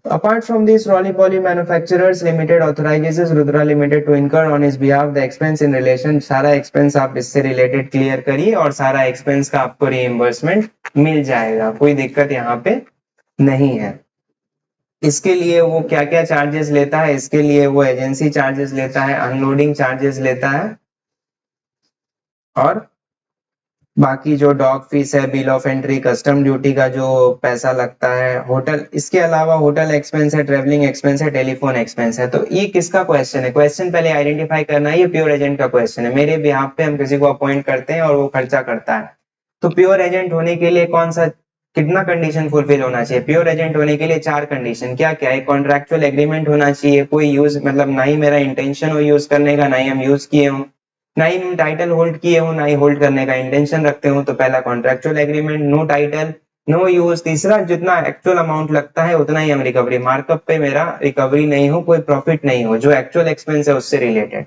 A: Apart from this, Rolly Poly Manufacturers Limited authorizes Rudra Limited to incur on his behalf the expense in relation। सारा एक्सपेंस आप इससे रिलेटेड क्लियर करिए और सारा एक्सपेंस का आपको रीइंबर्समेंट मिल जाएगा, कोई दिक्कत यहाँ पे नहीं है। इसके लिए वो क्या क्या चार्जेस लेता है? इसके लिए वो एजेंसी चार्जेस लेता है, अनलोडिंग चार्जेस लेता है, और बाकी जो डॉग फीस है, bill of entry, custom duty का जो पैसा लगता है, होटल, इसके अलावा होटल एक्सपेंस है, ट्रेवलिंग एक्सपेंस है, टेलीफोन एक्सपेंस है। तो ये किसका क्वेश्चन है? क्वेश्चन पहले आइडेंटिफाई करना है, ये प्योर एजेंट का क्वेश्चन है। मेरे बिहाफ पे हम किसी को अपॉइंट करते हैं और वो खर्चा करता है। तो प्योर एजेंट होने के लिए कौन सा, कितना कंडीशन फुलफिल होना चाहिए? प्योर एजेंट होने के लिए 4 कंडीशन। क्या क्या है? कॉन्ट्रैक्चुअल एग्रीमेंट होना चाहिए, कोई यूज, मतलब ना ही मेरा इंटेंशन हो यूज करने का, ना ही हम यूज किए हों, ना ही टाइटल होल्ड किए हो, ना ही होल्ड करने का इंटेंशन रखते हो। तो पहला contractual agreement, no title, no use. तीसरा, जितना एक्चुअल अमाउंट लगता है उतना ही हम रिकवरी, मार्कअप पे मेरा रिकवरी नहीं हो, कोई प्रॉफिट नहीं हो, जो एक्चुअल एक्सपेंस है उससे रिलेटेड।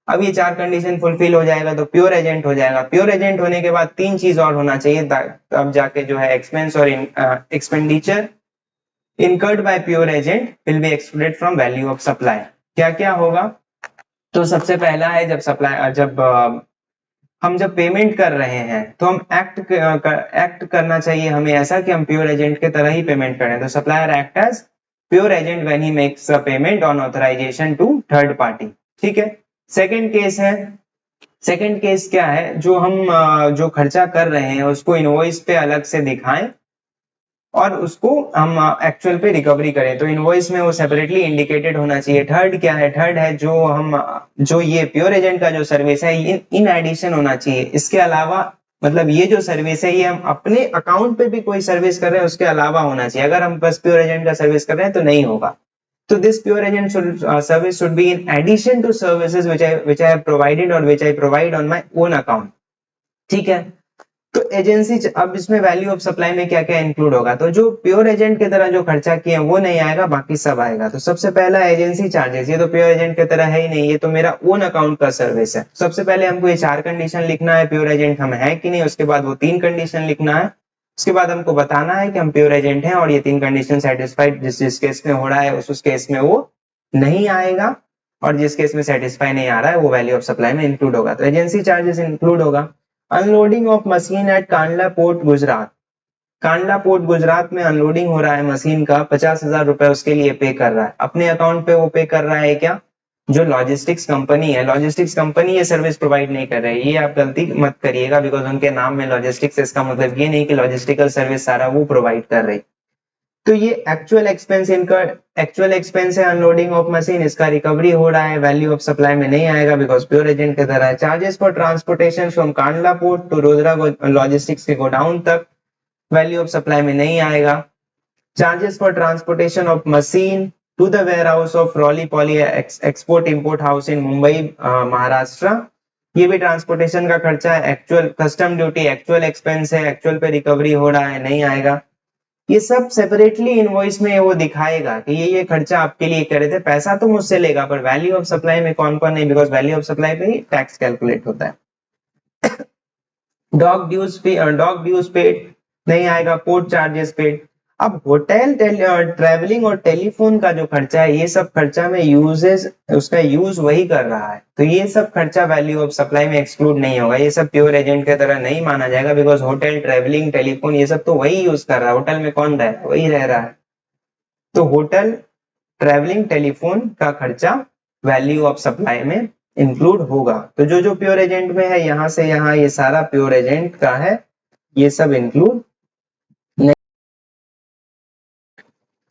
A: अब ये 4 कंडीशन फुलफिल हो जाएगा तो प्योर एजेंट हो जाएगा। प्योर एजेंट होने के बाद 3 चीज और होना चाहिए, तब जाके जो है एक्सपेंस और expenditure incurred by pure agent will be excluded from value of supply। क्या क्या होगा? तो सबसे पहला है, हम जब पेमेंट कर रहे हैं तो हम एक्ट करना चाहिए हमें ऐसा कि हम प्योर एजेंट के तरह ही पेमेंट करें। तो supplier act as pure agent when he makes a payment on authorization to third party. ठीक है। सेकंड केस है, सेकंड केस क्या है? जो हम जो खर्चा कर रहे हैं उसको इनवॉइस पे अलग से दिखाएं और उसको हम एक्चुअल पे रिकवरी करें, तो इनवॉइस में वो सेपरेटली इंडिकेटेड होना चाहिए। थर्ड क्या है? थर्ड है जो ये प्योर एजेंट का जो सर्विस है ये इन एडिशन होना चाहिए। इसके अलावा, मतलब ये जो सर्विस है ये हम अपने अकाउंट पे भी कोई सर्विस कर रहे हैं उसके अलावा होना चाहिए। अगर हम बस प्योर एजेंट का सर्विस कर रहे हैं तो नहीं होगा। तो this pure agent service should be in addition to services which I have provided or which I provide on my own account। ठीक है। तो एजेंसी, अब इसमें वैल्यू ऑफ सप्लाई में क्या क्या इंक्लूड होगा? तो जो प्योर एजेंट की तरह जो खर्चा किए हैं वो नहीं आएगा, बाकी सब आएगा। तो सबसे पहला एजेंसी चार्जेस, ये तो प्योर एजेंट की तरह है ही नहीं, ये तो मेरा ओन अकाउंट का सर्विस है। सबसे पहले हमको ये 4 कंडीशन लिखना है, प्योर एजेंट हम है कि नहीं। उसके बाद वो 3 कंडीशन लिखना है। उसके बाद हमको बताना है कि हम प्योर एजेंट हैं और ये 3 कंडीशन सेटिस्फाइड, जिस केस में हो रहा है उस केस में वो नहीं आएगा, और जिस केस में सेटिस्फाई नहीं आ रहा है वो वैल्यू ऑफ सप्लाई में इंक्लूड होगा। तो एजेंसी चार्जेस इंक्लूड होगा। Unloading of machine eight Kandla port Gujarat. Kandla port Gujarat में अनलोडिंग हो रहा है मशीन का, 50,000 रुपए उसके लिए पे कर रहा है। अपने अकाउंट पे वो पे कर रहा है क्या? जो लॉजिस्टिक्स कंपनी है, लॉजिस्टिक्स कंपनी ये सर्विस प्रोवाइड नहीं कर रही है, ये आप गलती मत करिएगा, बिकॉज उनके नाम में लॉजिस्टिक्स, इसका मतलब ये नहीं कि लॉजिस्टिकल सर्विस सारा वो प्रोवाइड कर रही। तो ये एक्चुअल एक्सपेंस, इनका एक्चुअल एक्सपेंस है अनलोडिंग ऑफ मशीन, इसका रिकवरी हो रहा है, वैल्यू ऑफ सप्लाई में नहीं आएगा बिकॉज प्योर एजेंट की तरह है। Charges for transportation from Kandla port to Rudra logistics के गोडाउन तक, वैल्यू ऑफ सप्लाई में नहीं आएगा। Charges for transportation of machine to the warehouse of Roly Poly export import house in Mumbai Maharashtra, ये भी ट्रांसपोर्टेशन का खर्चा है। Actual custom duty actual expense है, एक्चुअल पे रिकवरी हो रहा है, नहीं आएगा। ये सब सेपरेटली इनवॉइस में वो दिखाएगा कि ये खर्चा आपके लिए कर रहे थे, पैसा तो मुझसे लेगा पर वैल्यू ऑफ सप्लाई में कौन कौन नहीं, बिकॉज वैल्यू ऑफ सप्लाई पे ही टैक्स कैलकुलेट होता है। डॉग ड्यूज पेड नहीं आएगा, पोर्ट चार्जेस पेड। अब होटल ट्रेवलिंग और टेलीफोन का जो खर्चा है, ये सब खर्चा में यूजेस, उसका यूज वही कर रहा है, तो ये सब खर्चा वैल्यू ऑफ सप्लाई में एक्सक्लूड नहीं होगा, ये सब प्योर एजेंट की तरह नहीं माना जाएगा, बिकॉज होटल ट्रेवलिंग टेलीफोन ये सब तो वही यूज कर रहा है, होटल में कौन रह, वही रह रहा है। तो होटल ट्रेवलिंग टेलीफोन का खर्चा वैल्यू ऑफ सप्लाई में इंक्लूड होगा। तो जो जो प्योर एजेंट में है, यहां से यहां ये सारा प्योर एजेंट का है, ये सब इंक्लूड नहीं।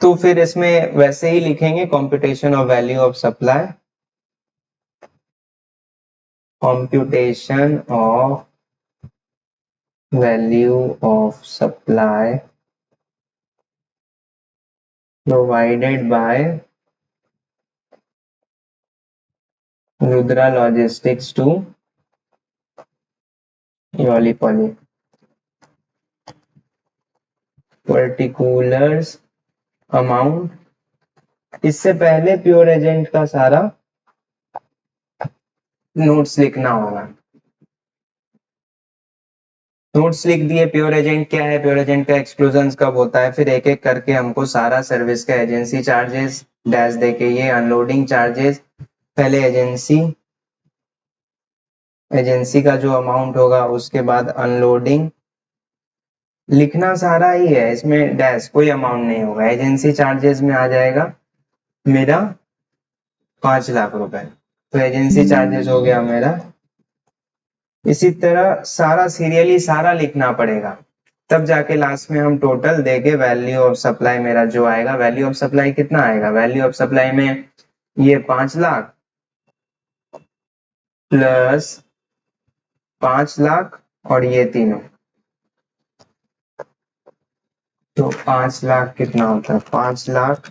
A: तो फिर इसमें वैसे ही लिखेंगे computation of value of supply, computation of value of supply provided by Rudra logistics to Roly Poly, particulars amount. इससे पहले प्योर एजेंट का सारा नोट्स लिखना होगा। नोट्स लिख दिए, प्योर एजेंट क्या है, प्योर एजेंट का एक्सक्लूजन कब होता है, फिर एक एक करके हमको सारा सर्विस का एजेंसी चार्जेस डैश देके, ये अनलोडिंग चार्जेस, पहले एजेंसी का जो अमाउंट होगा, उसके बाद अनलोडिंग लिखना सारा ही है, इसमें डैश कोई अमाउंट नहीं होगा। एजेंसी चार्जेस में आ जाएगा मेरा 5 लाख रुपए, तो एजेंसी चार्जेस हो गया मेरा। इसी तरह सारा सीरियली सारा लिखना पड़ेगा, तब जाके लास्ट में हम टोटल देके वैल्यू ऑफ सप्लाई मेरा जो आएगा, वैल्यू ऑफ सप्लाई कितना आएगा, वैल्यू ऑफ सप्लाई में ये 5 लाख प्लस 5 लाख और ये तीनों, तो 5 लाख कितना होता है, 5 lakh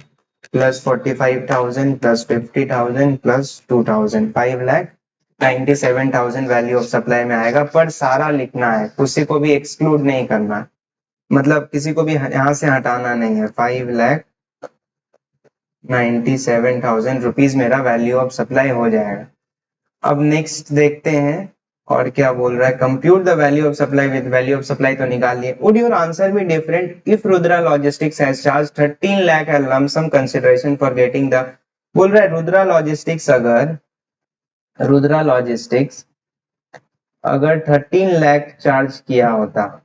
A: plus 45,000 plus 50,000 plus 2,000, 5,97,000 value of supply में आएगा। पर सारा लिखना है, किसी को भी एक्सक्लूड नहीं करना, मतलब किसी को भी यहाँ से हटाना नहीं है। 5,97,000 रुपीज मेरा वैल्यू ऑफ सप्लाई हो जाएगा। अब नेक्स्ट देखते हैं और क्या बोल रहा है, compute the value of supply with value of supply तो निकाल लिए। Would your answer be different if Rudra logistics has charge 13 lakh as lump sum consideration for getting the, बोल रहा है रुद्रा लॉजिस्टिक्स अगर 13 लाख चार्ज किया होता,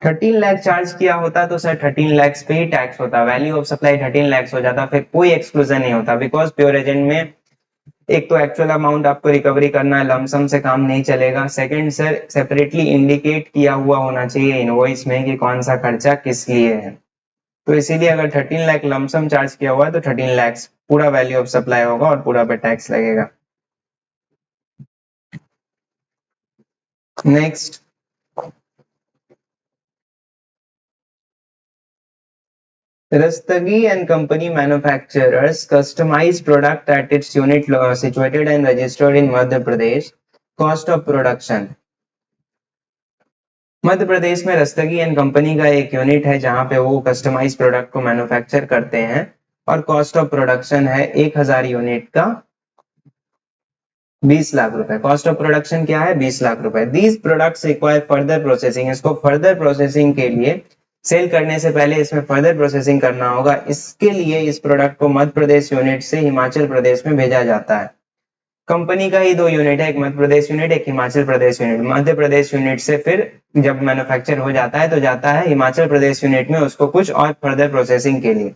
A: 13 लाख चार्ज किया होता तो सर 13 लाख पे ही टैक्स होता, वैल्यू ऑफ सप्लाई 13 लाख हो जाता, फिर कोई एक्सक्लूजन नहीं होता, बिकॉज प्योर एजेंट में एक तो एक्चुअल अमाउंट आपको रिकवरी करना है, लमसम से काम नहीं चलेगा। सेकंड सर, सेपरेटली इंडिकेट किया हुआ होना चाहिए इनवॉइस में कि कौन सा खर्चा किस लिए है, तो इसीलिए अगर 13 लाख लमसम चार्ज किया हुआ है तो 13 लाख पूरा वैल्यू ऑफ सप्लाई होगा और पूरा पे टैक्स लगेगा। Next, Rastagi and Company manufactures customized product at its unit situated and registered in Madhya Pradesh. Cost of production. Madhya Pradesh में रस्तगी एंड कंपनी का एक यूनिट है जहां पे वो कस्टमाइज प्रोडक्ट को मैन्युफैक्चर करते हैं और कॉस्ट ऑफ प्रोडक्शन है 1000 यूनिट का 20 लाख रुपए। कॉस्ट ऑफ प्रोडक्शन क्या है, 20 लाख रुपए। These products require further processing, इसको फर्दर प्रोसेसिंग के लिए, सेल करने से पहले इसमें फर्दर प्रोसेसिंग करना होगा, इसके लिए इस प्रोडक्ट को मध्य प्रदेश यूनिट से हिमाचल प्रदेश में भेजा जाता है। कंपनी का ही 2 यूनिट है, एक मध्य प्रदेश यूनिट, एक हिमाचल प्रदेश यूनिट। मध्य प्रदेश यूनिट से फिर जब मैन्युफैक्चर हो जाता है तो जाता है हिमाचल प्रदेश यूनिट में, उसको कुछ और फर्दर प्रोसेसिंग के लिए।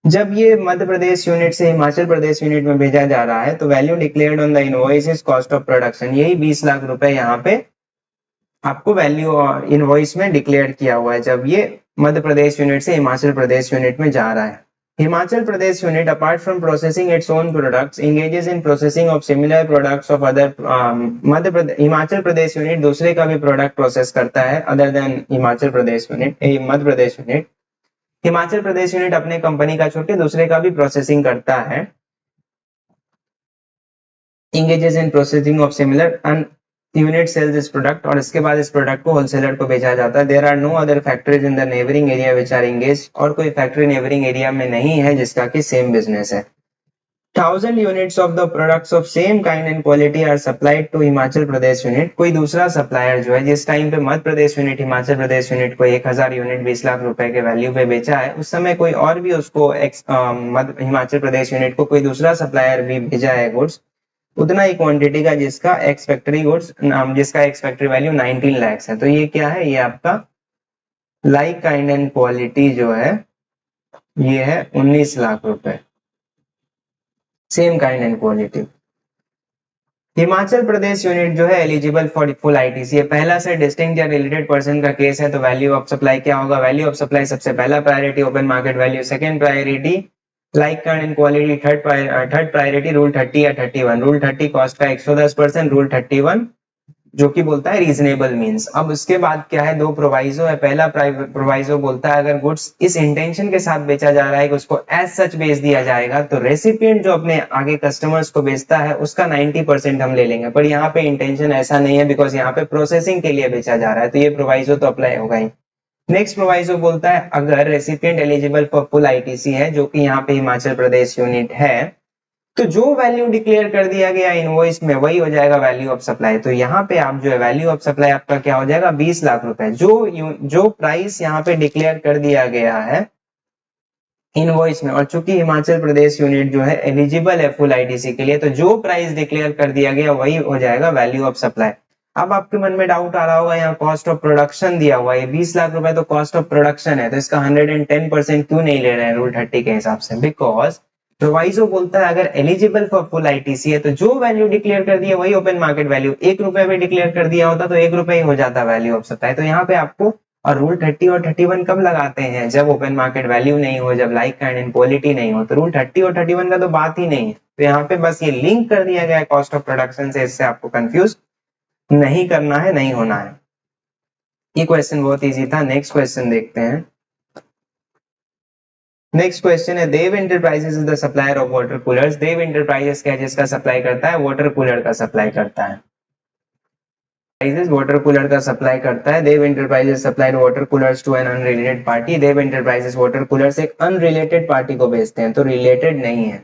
A: जब ये मध्य प्रदेश यूनिट से हिमाचल प्रदेश यूनिट में भेजा जा रहा है तो value declared on the invoice is cost of production, यही 20 लाख रुपए यहाँ पे आपको वैल्यू इनवॉइस में डिक्लेयर किया हुआ है जब ये मध्य प्रदेश यूनिट से हिमाचल प्रदेश यूनिट में जा रहा है। Himachal Pradesh unit apart from processing its own products engages in processing of similar products of other Himachal Pradesh unit दूसरे का भी प्रोडक्ट प्रोसेस करता है other than Himachal Pradesh unit Madhya Pradesh unit. Himachal Pradesh unit अपने कंपनी का छोड़ के दूसरे का भी प्रोसेसिंग करता है, engages in processing of similar and unit sells its product, और इसके बाद इस प्रोडक्ट को होलसेलर को बेचा जाता है। There are no other factories in the neighbouring area which are engage, और कोई फैक्ट्री नेबरिंग एरिया में नहीं है जिसका कि सेम बिजनेस है। 1000 units of the products of same kind and quality are supplied to Himachal Pradesh unit. कोई दूसरा सप्लायर जो है जिस टाइम पे मध्य प्रदेश यूनिट हिमाचल प्रदेश यूनिट को 1000 यूनिट 20 लाख रुपए के वैल्यू पे बेचा है, उस समय कोई और भी उसको हिमाचल प्रदेश यूनिट को कोई दूसरा सप्लायर भी भेजा है गुड्स उतना ही क्वांटिटी का जिसका एक्स फैक्ट्री गुड्स जिसका एक्स फैक्ट्री वैल्यू 19 लाख है। तो ये क्या है, ये आपका लाइक काइंड एंड क्वालिटी जो है ये है 19 लाख रुपए, same kind and quality. Himachal Pradesh unit जो है एलिजिबल फॉर फुल आईटीसी, पहला से डिस्टिंक्ट या रिलेटेड पर्सन का केस है तो वैल्यू ऑफ सप्लाई क्या होगा, वैल्यू ऑफ सप्लाई सबसे पहला priority open market value, second priority like kind and quality, third priority rule 30 या 31। रूल 30 कॉस्ट का 110%, रूल 31 जो कि बोलता है रीजनेबल मींस। अब उसके बाद क्या है, दो प्रोवाइजो है। पहला प्रोवाइजो बोलता है अगर गुड्स इस इंटेंशन के साथ बेचा जा रहा है कि उसको एज सच बेच दिया जाएगा तो रेसिपिएंट जो अपने आगे कस्टमर्स को बेचता है उसका 90% हम ले लेंगे, पर यहाँ पे इंटेंशन ऐसा नहीं है बिकॉज यहाँ पे प्रोसेसिंग के लिए बेचा जा रहा है, तो ये प्रोवाइजो तो अप्लाई होगा ही। नेक्स्ट प्रोवाइजो बोलता है अगर recipient eligible for full ITC है जो कि यहाँ पे हिमाचल प्रदेश यूनिट है तो जो वैल्यू डिक्लेयर कर दिया गया इनवॉइस में वही हो जाएगा वैल्यू ऑफ सप्लाई। तो यहाँ पे आप जो है वैल्यू ऑफ सप्लाई आपका क्या हो जाएगा 20 लाख रुपए, जो प्राइस यहाँ पे डिक्लेयर कर दिया गया है इनवॉइस में, और चूंकि हिमाचल प्रदेश यूनिट जो है एलिजिबल है फुल आईटीसी के लिए तो जो प्राइस डिक्लेयर कर दिया गया वही हो जाएगा वैल्यू ऑफ सप्लाई। अब आपके मन में डाउट आ रहा होगा यहाँ कॉस्ट ऑफ प्रोडक्शन दिया हुआ है 20 लाख रुपए तो कॉस्ट ऑफ प्रोडक्शन है तो इसका 110% क्यों नहीं ले रहे हैं रूल 30 के हिसाब से, बिकॉज प्रोवाइजो बोलता है अगर एलिजिबल फॉर फुल आईटीसी है तो जो वैल्यू डिक्लेयर कर दिया वही ओपन मार्केट वैल्यू, 1 रुपए में डिक्लेयर कर दिया होता तो 1 रुपए ही हो जाता वैल्यू ऑफ सप्लाई। तो यहाँ पे आपको और रूल 30 और 31 कब लगाते हैं, जब ओपन मार्केट वैल्यू नहीं हो, जब लाइक काइंड एंड क्वालिटी नहीं हो, तो रूल 30 और 31 का तो बात ही नहीं है। तो यहाँ पे बस ये लिंक कर दिया गया है कॉस्ट ऑफ प्रोडक्शन से, इससे आपको कंफ्यूज नहीं करना है, नहीं होना है। ये क्वेश्चन बहुत इजी था। नेक्स्ट क्वेश्चन देखते हैं। नेक्स्ट क्वेश्चन है Dev Enterprises is the supplier of water coolers. Dev Enterprises क्या जिसका सप्लाई करता है, वाटर कूलर का सप्लाई करता है, वाटर कूलर का सप्लाई करता है। Dev Enterprises supplied water coolers to an unrelated party. Dev Enterprises water coolers एक अनरिलेटेड पार्टी को बेचते हैं, तो रिलेटेड नहीं है।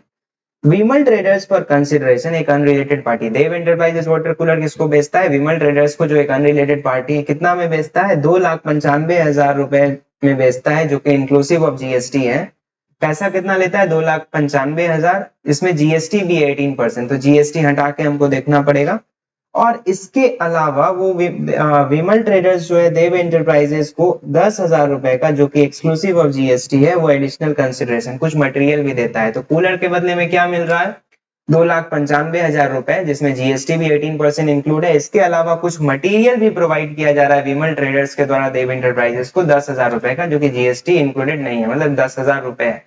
A: विमल ट्रेडर्स फॉर कंसिडरेशन एक unrelated party. Dev Enterprises water cooler किसको बेचता है, विमल ट्रेडर्स को, जो एक अनरिलेटेड पार्टी कितना में बेचता है 2,95,000 रुपए में बेचता है जो कि इंक्लूसिव ऑफ जीएसटी है। पैसा कितना लेता है 2,95,000, इसमें जीएसटी भी 18%, तो जीएसटी हटा के हमको देखना पड़ेगा। और इसके अलावा वो विमल ट्रेडर्स जो है देव एंटरप्राइजेस को 10,000 रुपए का जो कि एक्सक्लूसिव ऑफ जीएसटी है वो एडिशनल कंसिडरेशन कुछ मटेरियल भी देता है। तो कूलर के बदले में क्या मिल रहा है 2,95,000 रुपए जिसमें जीएसटी भी 18% इंक्लूड है। इसके अलावा कुछ मटेरियल भी प्रोवाइड किया जा रहा है विमल ट्रेडर्स के द्वारा देव एंटरप्राइजेस को 10,000 रुपए का जो कि जीएसटी इंक्लूडेड नहीं है, मतलब 10,000 रुपए है।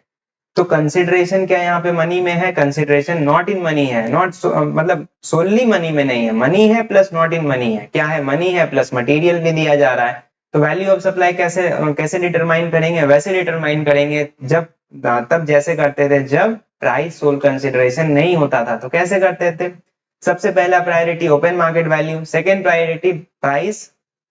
A: तो कंसिडरेशन क्या यहाँ पे मनी में है, कंसिडरेशन नॉट इन मनी है, नॉट मतलब सोनली मनी में नहीं है, मनी है प्लस नॉट इन मनी है। क्या है, मनी है प्लस मटेरियल भी दिया जा रहा है। तो वैल्यू ऑफ सप्लाई कैसे डिटरमाइन करेंगे, वैसे डिटरमाइन करेंगे जब तब जैसे करते थे जब प्राइस सोल कंसिडरेशन नहीं होता था। तो कैसे करते थे, सबसे पहला priority open market value, second priority price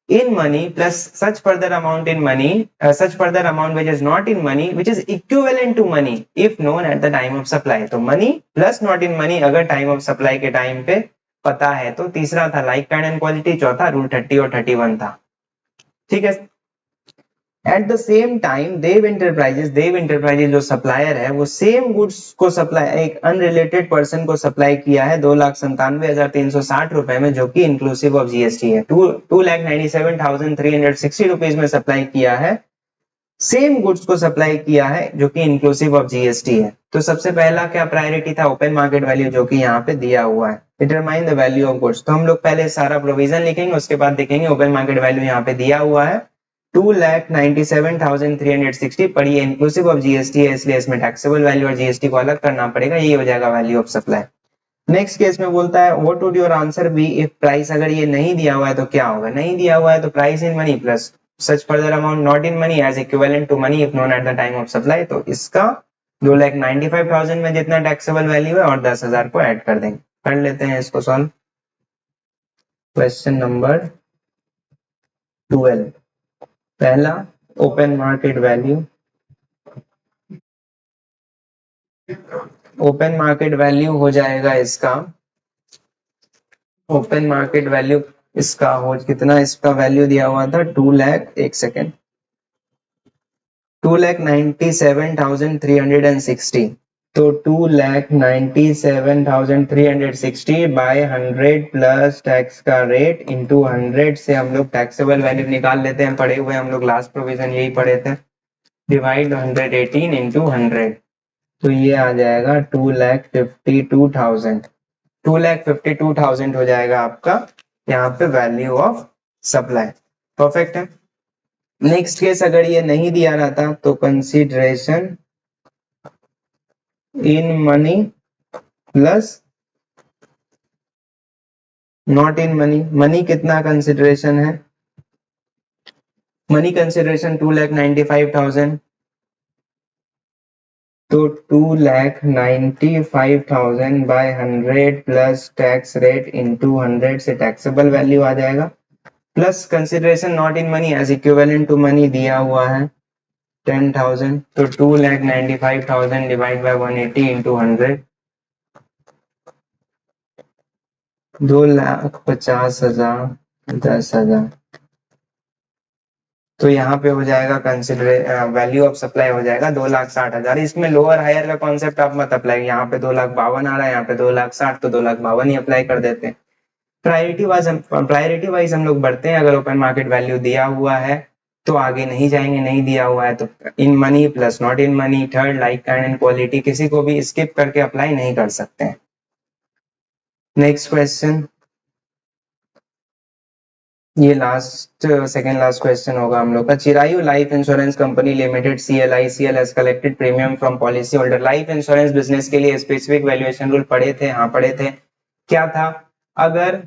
A: in money plus such further amount in money, such further amount which is not in money which is equivalent to money if known at the time of supply। तो money plus not in money अगर time of supply के time पे पता है तो। तीसरा था like kind and quality, चौथा रूल 30 और 31 था। ठीक है। At the same time Dev enterprises जो सप्लायर है वो सेम गुड्स को सप्लाई एक अनरिलेटेड पर्सन को सप्लाई किया है 2,97,360 रुपए में जो कि इंक्लूसिव ऑफ जीएसटी है। 2,97,360 रुपीज में सप्लाई किया है सेम गुड्स को सप्लाई किया है जो कि इंक्लूसिव ऑफ जीएसटी है। तो सबसे पहला क्या प्रायोरिटी था, ओपन मार्केट वैल्यू, जो कि यहाँ पे दिया हुआ है, determine the value of goods. तो हम लोग पहले सारा प्रोविजन लिखेंगे, उसके बाद देखेंगे ओपन मार्केट वैल्यू यहाँ पे दिया हुआ है 2,97,360, पर ये इंक्लूसिव ऑफ जीएसटी है, इसलिए इसमें टैक्सेबल वैल्यू और जीएसटी को अलग करना पड़ेगा, ये हो जाएगा value of supply. Next case में बोलता है what would your answer be if price, अगर ये नहीं दिया हुआ है तो क्या होगा, नहीं दिया हुआ है तो price in money plus such further amount not in money as equivalent to money if known at the time of supply. तो इसका 2,95,000 में जितना टैक्सेबल वैल्यू है और 10,000 को ऐड कर देंगे। कर लेते हैं इसको सॉल्व। क्वेश्चन नंबर 12, पहला open market value, open market value हो जाएगा इसका, ओपन मार्केट वैल्यू इसका हो कितना, इसका वैल्यू दिया हुआ था 2 लाख, एक सेकेंड, 2,97,360। तो 2,97,360 बाय 100 प्लस टैक्स का रेट इंटू 100 से हम लोग टैक्सेबल वैल्यू निकाल लेते हैं, पढ़े हुए हम लोग लास्ट प्रोविजन यही पढ़े थे, डिवाइड 118 इंटू 100, तो ये आ जाएगा 2,52,000, 2,52,000 हो जाएगा आपका यहाँ पे वैल्यू ऑफ सप्लाई। परफेक्ट है। नेक्स्ट केस अगर ये नहीं दिया रहता तो consideration in money plus not in money, money कितना कंसीडरेशन है, मनी कंसीडरेशन 2,95,000, तो 2,95,000 by 100 plus tax rate into 100 से टैक्सेबल वैल्यू आ जाएगा, plus consideration not in money as equivalent to money दिया हुआ है 10,000, तो 2,95,000 डिवाइड बाय 180 इंटू 100, 2,50,000, 10,000, तो यहाँ पे हो जाएगा कंसिडर वैल्यू ऑफ सप्लाई हो जाएगा 2,60,000। इसमें लोअर हायर का कॉन्सेप्ट आप मत अप्लाई, यहाँ पे 2,52,000 आ रहा है, यहाँ पे 2,60,000, तो 2,52,000 ही अप्लाई कर देते हैं। प्रायोरिटी वाइज हम लोग बढ़ते हैं, अगर ओपन मार्केट वैल्यू दिया हुआ है तो आगे नहीं जाएंगे, नहीं दिया हुआ है तो इन money plus not in money, third, like, kind and quality, किसी को भी स्किप करके अप्लाई नहीं कर सकते हैं। नेक्स्ट क्वेश्चन, ये लास्ट सेकेंड लास्ट क्वेश्चन होगा हम लोग का। Chirayu life insurance company limited CLICL has collected premium from policy holder. Life insurance business के लिए स्पेसिफिक वैल्यूएशन रूल पढ़े थे, हाँ पढ़े थे। क्या था, अगर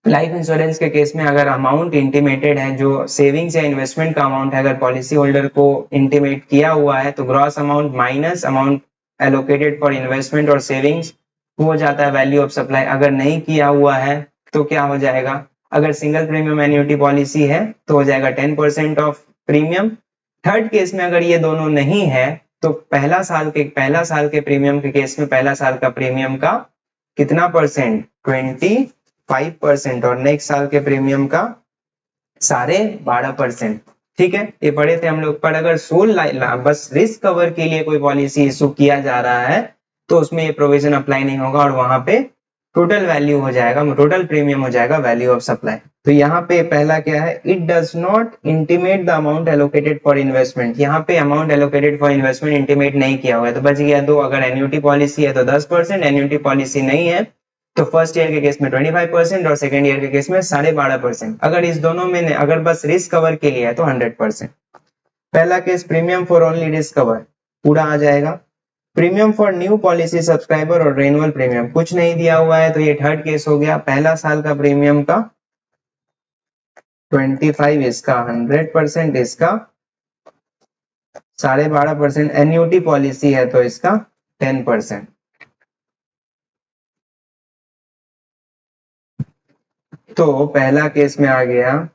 A: लाइफ इंश्योरेंस के केस में अगर अमाउंट इंटीमेटेड है, जो सेविंग्स या इन्वेस्टमेंट का अमाउंट है, अगर पॉलिसी होल्डर को इंटीमेट किया हुआ है, तो gross amount minus amount allocated for investment और सेविंग्स हो जाता है वैल्यू ऑफ सप्लाई। अगर नहीं किया हुआ है तो क्या हो जाएगा, अगर सिंगल प्रीमियम एन्युटी पॉलिसी है तो हो जाएगा 10% ऑफ प्रीमियम। थर्ड केस में अगर ये दोनों नहीं है तो पहला साल के प्रीमियम के केस में पहला साल का प्रीमियम का कितना परसेंट, 25%, और नेक्स्ट साल के प्रीमियम का 12.5%। ठीक है, ये पढ़े थे हम लोग। पर अगर सोल बस रिस्क कवर के लिए कोई पॉलिसी इशू किया जा रहा है तो उसमें ये प्रोविजन अप्लाई नहीं होगा और वहां पे टोटल वैल्यू हो जाएगा, टोटल प्रीमियम हो जाएगा वैल्यू ऑफ सप्लाई। तो यहाँ पे पहला क्या है, it does not intimate the amount allocated for investment. यहाँ पे amount allocated for investment intimate नहीं किया हुआ है, तो बच गया 2। अगर एन्युटी पॉलिसी है तो 10%, एन्युटी पॉलिसी नहीं है तो फर्स्ट ईयर के केस में 25% और सेकंड ईयर के केस में 12.5%। अगर इस दोनों में अगर बस रिस्क कवर के लिए है तो 100%। पहला case premium for only risk cover पूरा आ जाएगा। Premium for new policy subscriber और रेनुअल प्रीमियम कुछ नहीं दिया हुआ है, तो ये थर्ड केस हो गया। पहला साल का प्रीमियम का 25, इसका 100%, इसका 12.5%। एन्युटी पॉलिसी है तो इसका 10%। तो पहला केस में आ गया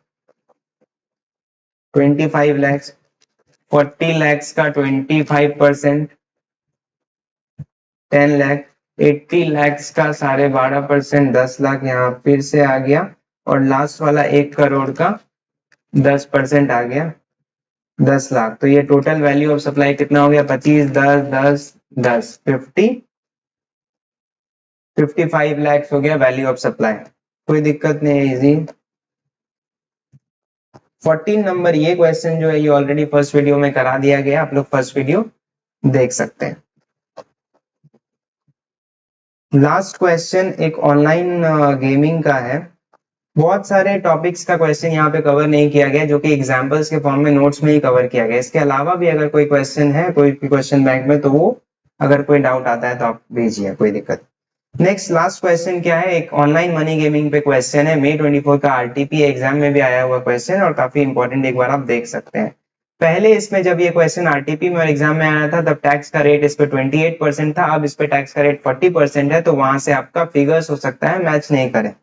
A: 25 लाख, 40 लाख का 25%, 10 लाख, 80 लाख का 12.5%, 10 लाख यहाँ फिर से आ गया, और लास्ट वाला 1 करोड़ का 10% आ गया, 10 लाख। तो ये टोटल वैल्यू ऑफ सप्लाई कितना हो गया, 25, 10, 10, 10, 55 लाख हो गया वैल्यू ऑफ सप्लाई। कोई दिक्कत नहीं है, इजी। 14 नंबर ये क्वेश्चन जो है ये ऑलरेडी फर्स्ट वीडियो में करा दिया गया, आप लोग फर्स्ट वीडियो देख सकते हैं। लास्ट क्वेश्चन एक ऑनलाइन गेमिंग का है। बहुत सारे टॉपिक्स का क्वेश्चन यहाँ पे कवर नहीं किया गया, जो कि एग्जांपल्स के फॉर्म में नोट्स में ही कवर किया गया। इसके अलावा भी अगर कोई क्वेश्चन है कोई भी क्वेश्चन बैंक में, तो वो अगर कोई डाउट आता है तो आप भेजिए, कोई दिक्कत। नेक्स्ट लास्ट क्वेश्चन क्या है, एक ऑनलाइन मनी गेमिंग पे क्वेश्चन है, May 24 का आरटीपी एग्जाम में भी आया हुआ क्वेश्चन और काफी इंपॉर्टेंट, एक बार आप देख सकते हैं। पहले इसमें जब ये क्वेश्चन आरटीपी में और एग्जाम में आया था तब टैक्स का रेट इस पे 28% था, अब इस पे टैक्स का रेट 40% है, तो वहां से आपका फिगर्स हो सकता है मैच नहीं करे।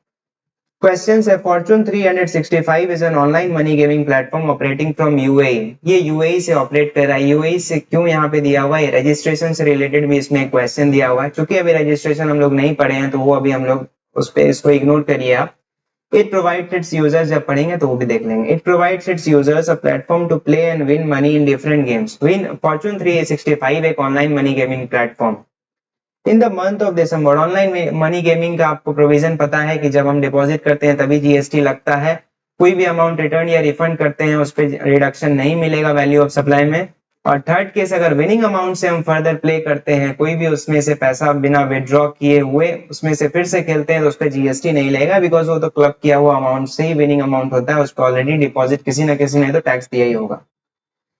A: क्वेश्चन है, Fortune 365 is an online money gaming platform operating from UAE. ये यूएई से ऑपरेट कर रहा है। यूएई से क्यों यहाँ पे दिया हुआ है, रजिस्ट्रेशन से रिलेटेड भी इसमें एक क्वेश्चन दिया हुआ है। क्योंकि अभी रजिस्ट्रेशन हम लोग नहीं पढ़े हैं तो वो अभी हम लोग उस पे इसको इग्नोर करिए आप। इट प्रोवाइड्स इट्स यूजर्स, जब पढ़ेंगे तो वो भी देख लेंगे। It provides its users a platform to play and win money in different games. Win Fortune 365 एक online money gaming platform in the month of December. Online money gaming का आपको प्रोविजन पता है कि जब हम डिपॉजिट करते हैं तभी जीएसटी लगता है। कोई भी अमाउंट रिटर्न या रिफंड करते हैं उस पर रिडक्शन नहीं मिलेगा वैल्यू ऑफ सप्लाई में। और थर्ड केस, अगर विनिंग अमाउंट से हम फर्दर प्ले करते हैं, कोई भी उसमें से पैसा बिना विड्रॉ किए हुए उसमें से फिर से खेलते हैं, तो उस पर जीएसटी नहीं लगेगा, बिकॉज वो तो क्लब किया हुआ अमाउंट से ही विनिंग अमाउंट होता है, उस पर ऑलरेडी डिपॉजिट किसी न किसी ने तो टैक्स दिया ही होगा।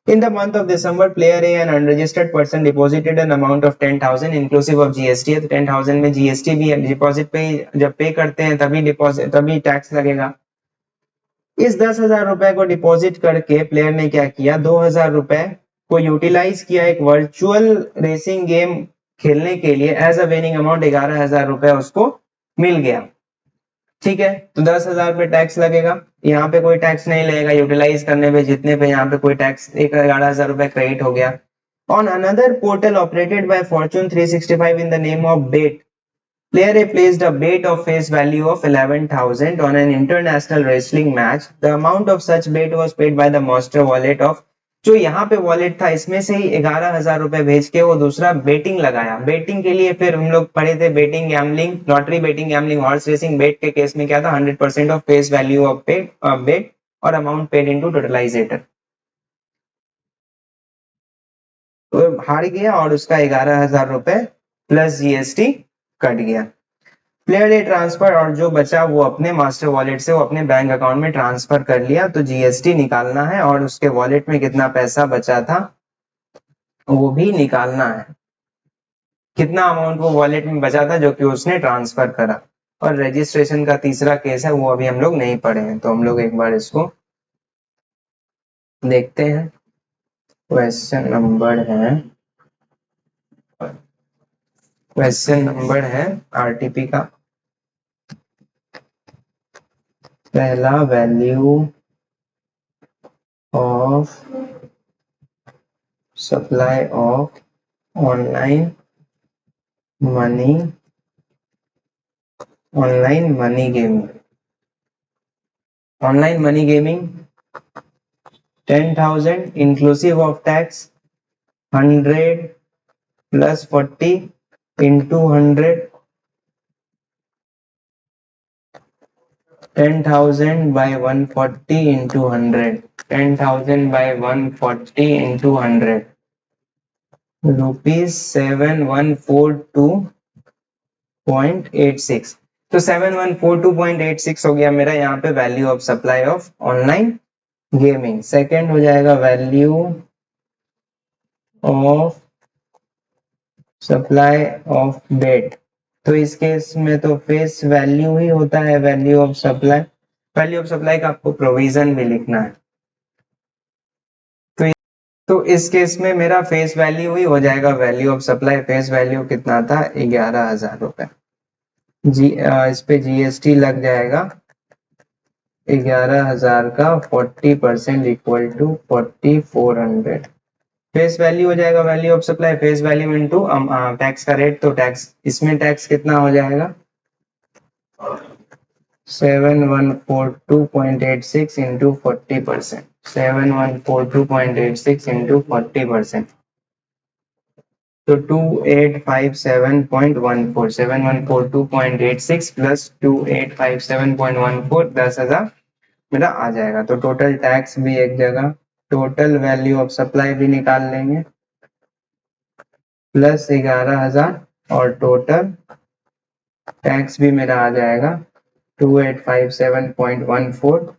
A: In the month of December, player A, an unregistered person, deposited an amount of 10,000 inclusive of GST है, तो 10,000 में जीएसटी भी डिपॉजिट पे जब पे करते हैं तभी डिपॉजिट तभी टैक्स लगेगा। इस 10,000 रुपए को डिपॉजिट करके प्लेयर ने क्या किया, 2,000 रुपए को यूटिलाइज किया एक वर्चुअल रेसिंग गेम खेलने के लिए। एज अ विनिंग अमाउंट 11,000 रुपए उसको मिल गया। ठीक है, तो 10,000 पे टैक्स लगेगा, यहाँ पे कोई टैक्स नहीं लगेगा। यूटिलाइज करने पे जितने पे यहाँ पे कोई टैक्स, 11,000 रुपए क्रेडिट हो गया। On another portal operated by Fortune 365 in the name of bet, player A placed a bet of face value of 11,000 on an international wrestling match. The amount of such bet was paid by the master wallet of, जो यहाँ पे wallet था इसमें से ही 11,000 रुपए भेज के वो दूसरा बेटिंग लगाया। बेटिंग के लिए फिर हम लोग पढ़े थे betting gambling, lottery betting gambling, horse racing. Bet के केस में क्या था, 100% of face value of bet और अमाउंट पेड इनटू टोटलाइजेटर। तो हार गया और उसका 11,000 रुपए प्लस जीएसटी कट गया। प्लेयर ए ट्रांसफर, और जो बचा वो अपने मास्टर वॉलेट से वो अपने बैंक अकाउंट में ट्रांसफर कर लिया। तो जीएसटी निकालना है और उसके वॉलेट में कितना पैसा बचा था वो भी निकालना है। कितना अमाउंट वो वॉलेट में बचा था जो कि उसने ट्रांसफर करा। और रजिस्ट्रेशन का तीसरा केस है वो अभी हम लोग नहीं पढ़े हैं, तो हम लोग एक बार इसको देखते हैं। क्वेश्चन नंबर है आरटीपी का पहला, value of supply of online money gaming. Online money gaming 10,000 inclusive of tax, 100 plus 40 into 100, 10,000 by 140 into 100, 10,000 by 140 into 100, rupees 7142.86। तो 7142.86 हो गया मेरा यहाँ पे value of supply of online gaming. Second हो जाएगा वैल्यू ऑफ सप्लाई ऑफ बेट। तो इस केस में तो फेस वैल्यू ही होता है value of supply. Value of supply का आपको प्रोविजन भी लिखना है। तो इस केस में मेरा फेस वैल्यू ही हो जाएगा value of supply. Face value कितना था, 11,000 रुपए। इस पे जीएसटी लग जाएगा 11,000 का 40% इक्वल टू 4,400। फेस वैल्यू हो जाएगा value of supply, face value into tax का रेट। तो टैक्स, इसमें टैक्स कितना हो जाएगा, 7142.86 इंटू 40%, 7142.86 इंटू 40%, तो 2857.14, 7142.86 प्लस 2857.14, 10,000 मेरा आ जाएगा। तो टोटल टैक्स भी एक जगह, टोटल वैल्यू ऑफ सप्लाई भी निकाल लेंगे प्लस 11,000 और टोटल टैक्स भी मेरा आ जाएगा 2857.14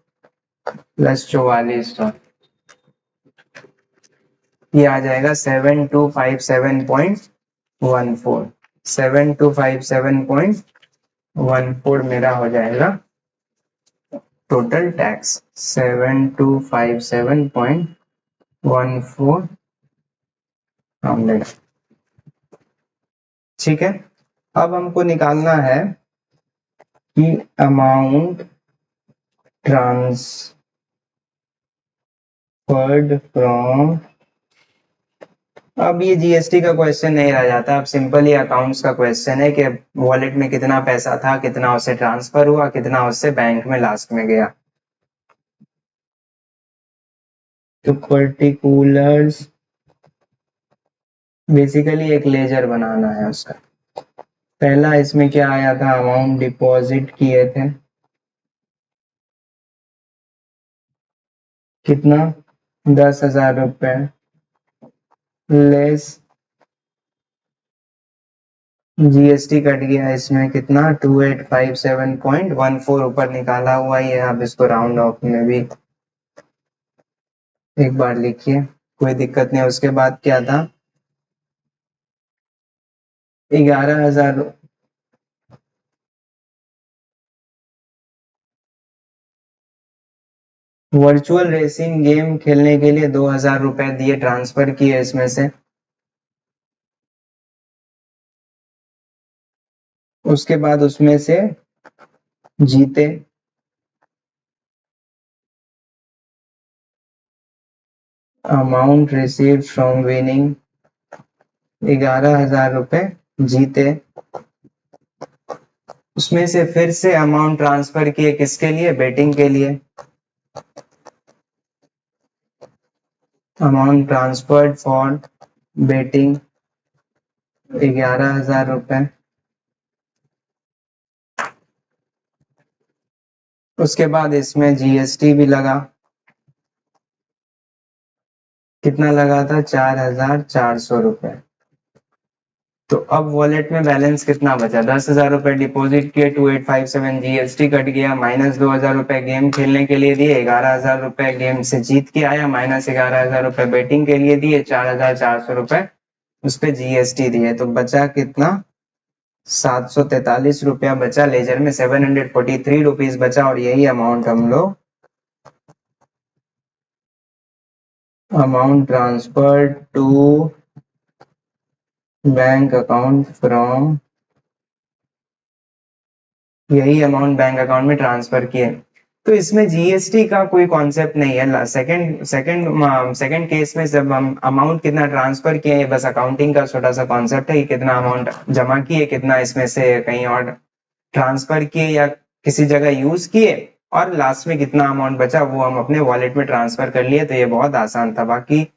A: प्लस 4400, ये आ जाएगा 7257.14। 7257.14 मेरा हो जाएगा टोटल टैक्स। 7257.14 हमने, ठीक है। अब हमको निकालना है कि अमाउंट ट्रांसफर्ड फ्रॉम, अब ये जीएसटी का क्वेश्चन नहीं रह जाता, अब सिंपल ही अकाउंट्स का क्वेश्चन है कि वॉलेट में कितना पैसा था, कितना उससे ट्रांसफर हुआ, कितना उससे बैंक में लास्ट में गया। तो पर्टिकुलर्स बेसिकली एक लेजर बनाना है उसका। पहला इसमें क्या आया था, अमाउंट डिपॉजिट किए थे कितना 10,000 रुपए लेस जीएसटी कट गया, इसमें कितना 2857.14 ऊपर निकाला हुआ ही है। अब इसको राउंड ऑफ में भी एक बार लिखिए, कोई दिक्कत नहीं। उसके बाद क्या था 11,000, वर्चुअल रेसिंग गेम खेलने के लिए 2,000 रुपए दिए, ट्रांसफर किए इसमें से। उसके बाद उसमें से जीते अमाउंट रिसीव्ड फ्रॉम विनिंग 11,000 रुपए जीते, उसमें से फिर से अमाउंट ट्रांसफर किए किसके लिए, बेटिंग के लिए। अमाउंट ट्रांसफर्ड फॉर बेटिंग 11,000 रुपए। उसके बाद इसमें जीएसटी भी लगा, कितना लगा था 4,400 रुपए। तो अब वॉलेट में बैलेंस कितना बचा, 10,000 रुपए डिपॉजिट किए, 2857 जीएसटी कट गया, माइनस 2,000 रुपए गेम खेलने के लिए दिए, 11,000 रुपए गेम से जीत के आया, माइनस 11,000 रुपए बेटिंग के लिए दिए, 4,400 रुपए उस पे जीएसटी दिए। तो बचा कितना 743 रुपया बचा, लेजर में 743 रुपीज बचा। और यही अमाउंट हम लोग amount transfer to bank account from, यही अमाउंट बैंक अकाउंट में ट्रांसफर किए। तो इसमें जीएसटी का कोई कॉन्सेप्ट नहीं है। सेकंड केस में जब हम अमाउंट कितना ट्रांसफर किए, बस अकाउंटिंग का छोटा सा कॉन्सेप्ट है कि कितना अमाउंट जमा किए, कितना इसमें से कहीं और ट्रांसफर किए या किसी जगह यूज किए, और लास्ट में कितना अमाउंट बचा वो हम अपने वॉलेट में ट्रांसफर कर लिए। तो ये बहुत आसान था। बाकी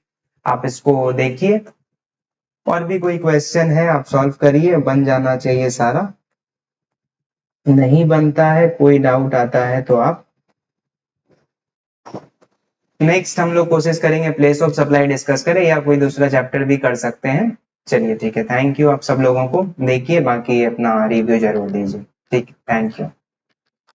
A: आप इसको देखिए, और भी कोई क्वेश्चन है आप सॉल्व करिए, बन जाना चाहिए सारा। नहीं बनता है, कोई डाउट आता है तो आप नेक्स्ट हम लोग कोशिश करेंगे प्लेस ऑफ सप्लाई डिस्कस करें, या कोई दूसरा चैप्टर भी कर सकते हैं। चलिए ठीक है, थैंक यू आप सब लोगों को। देखिए बाकी अपना रिव्यू जरूर दीजिए। ठीक, थैंक यू।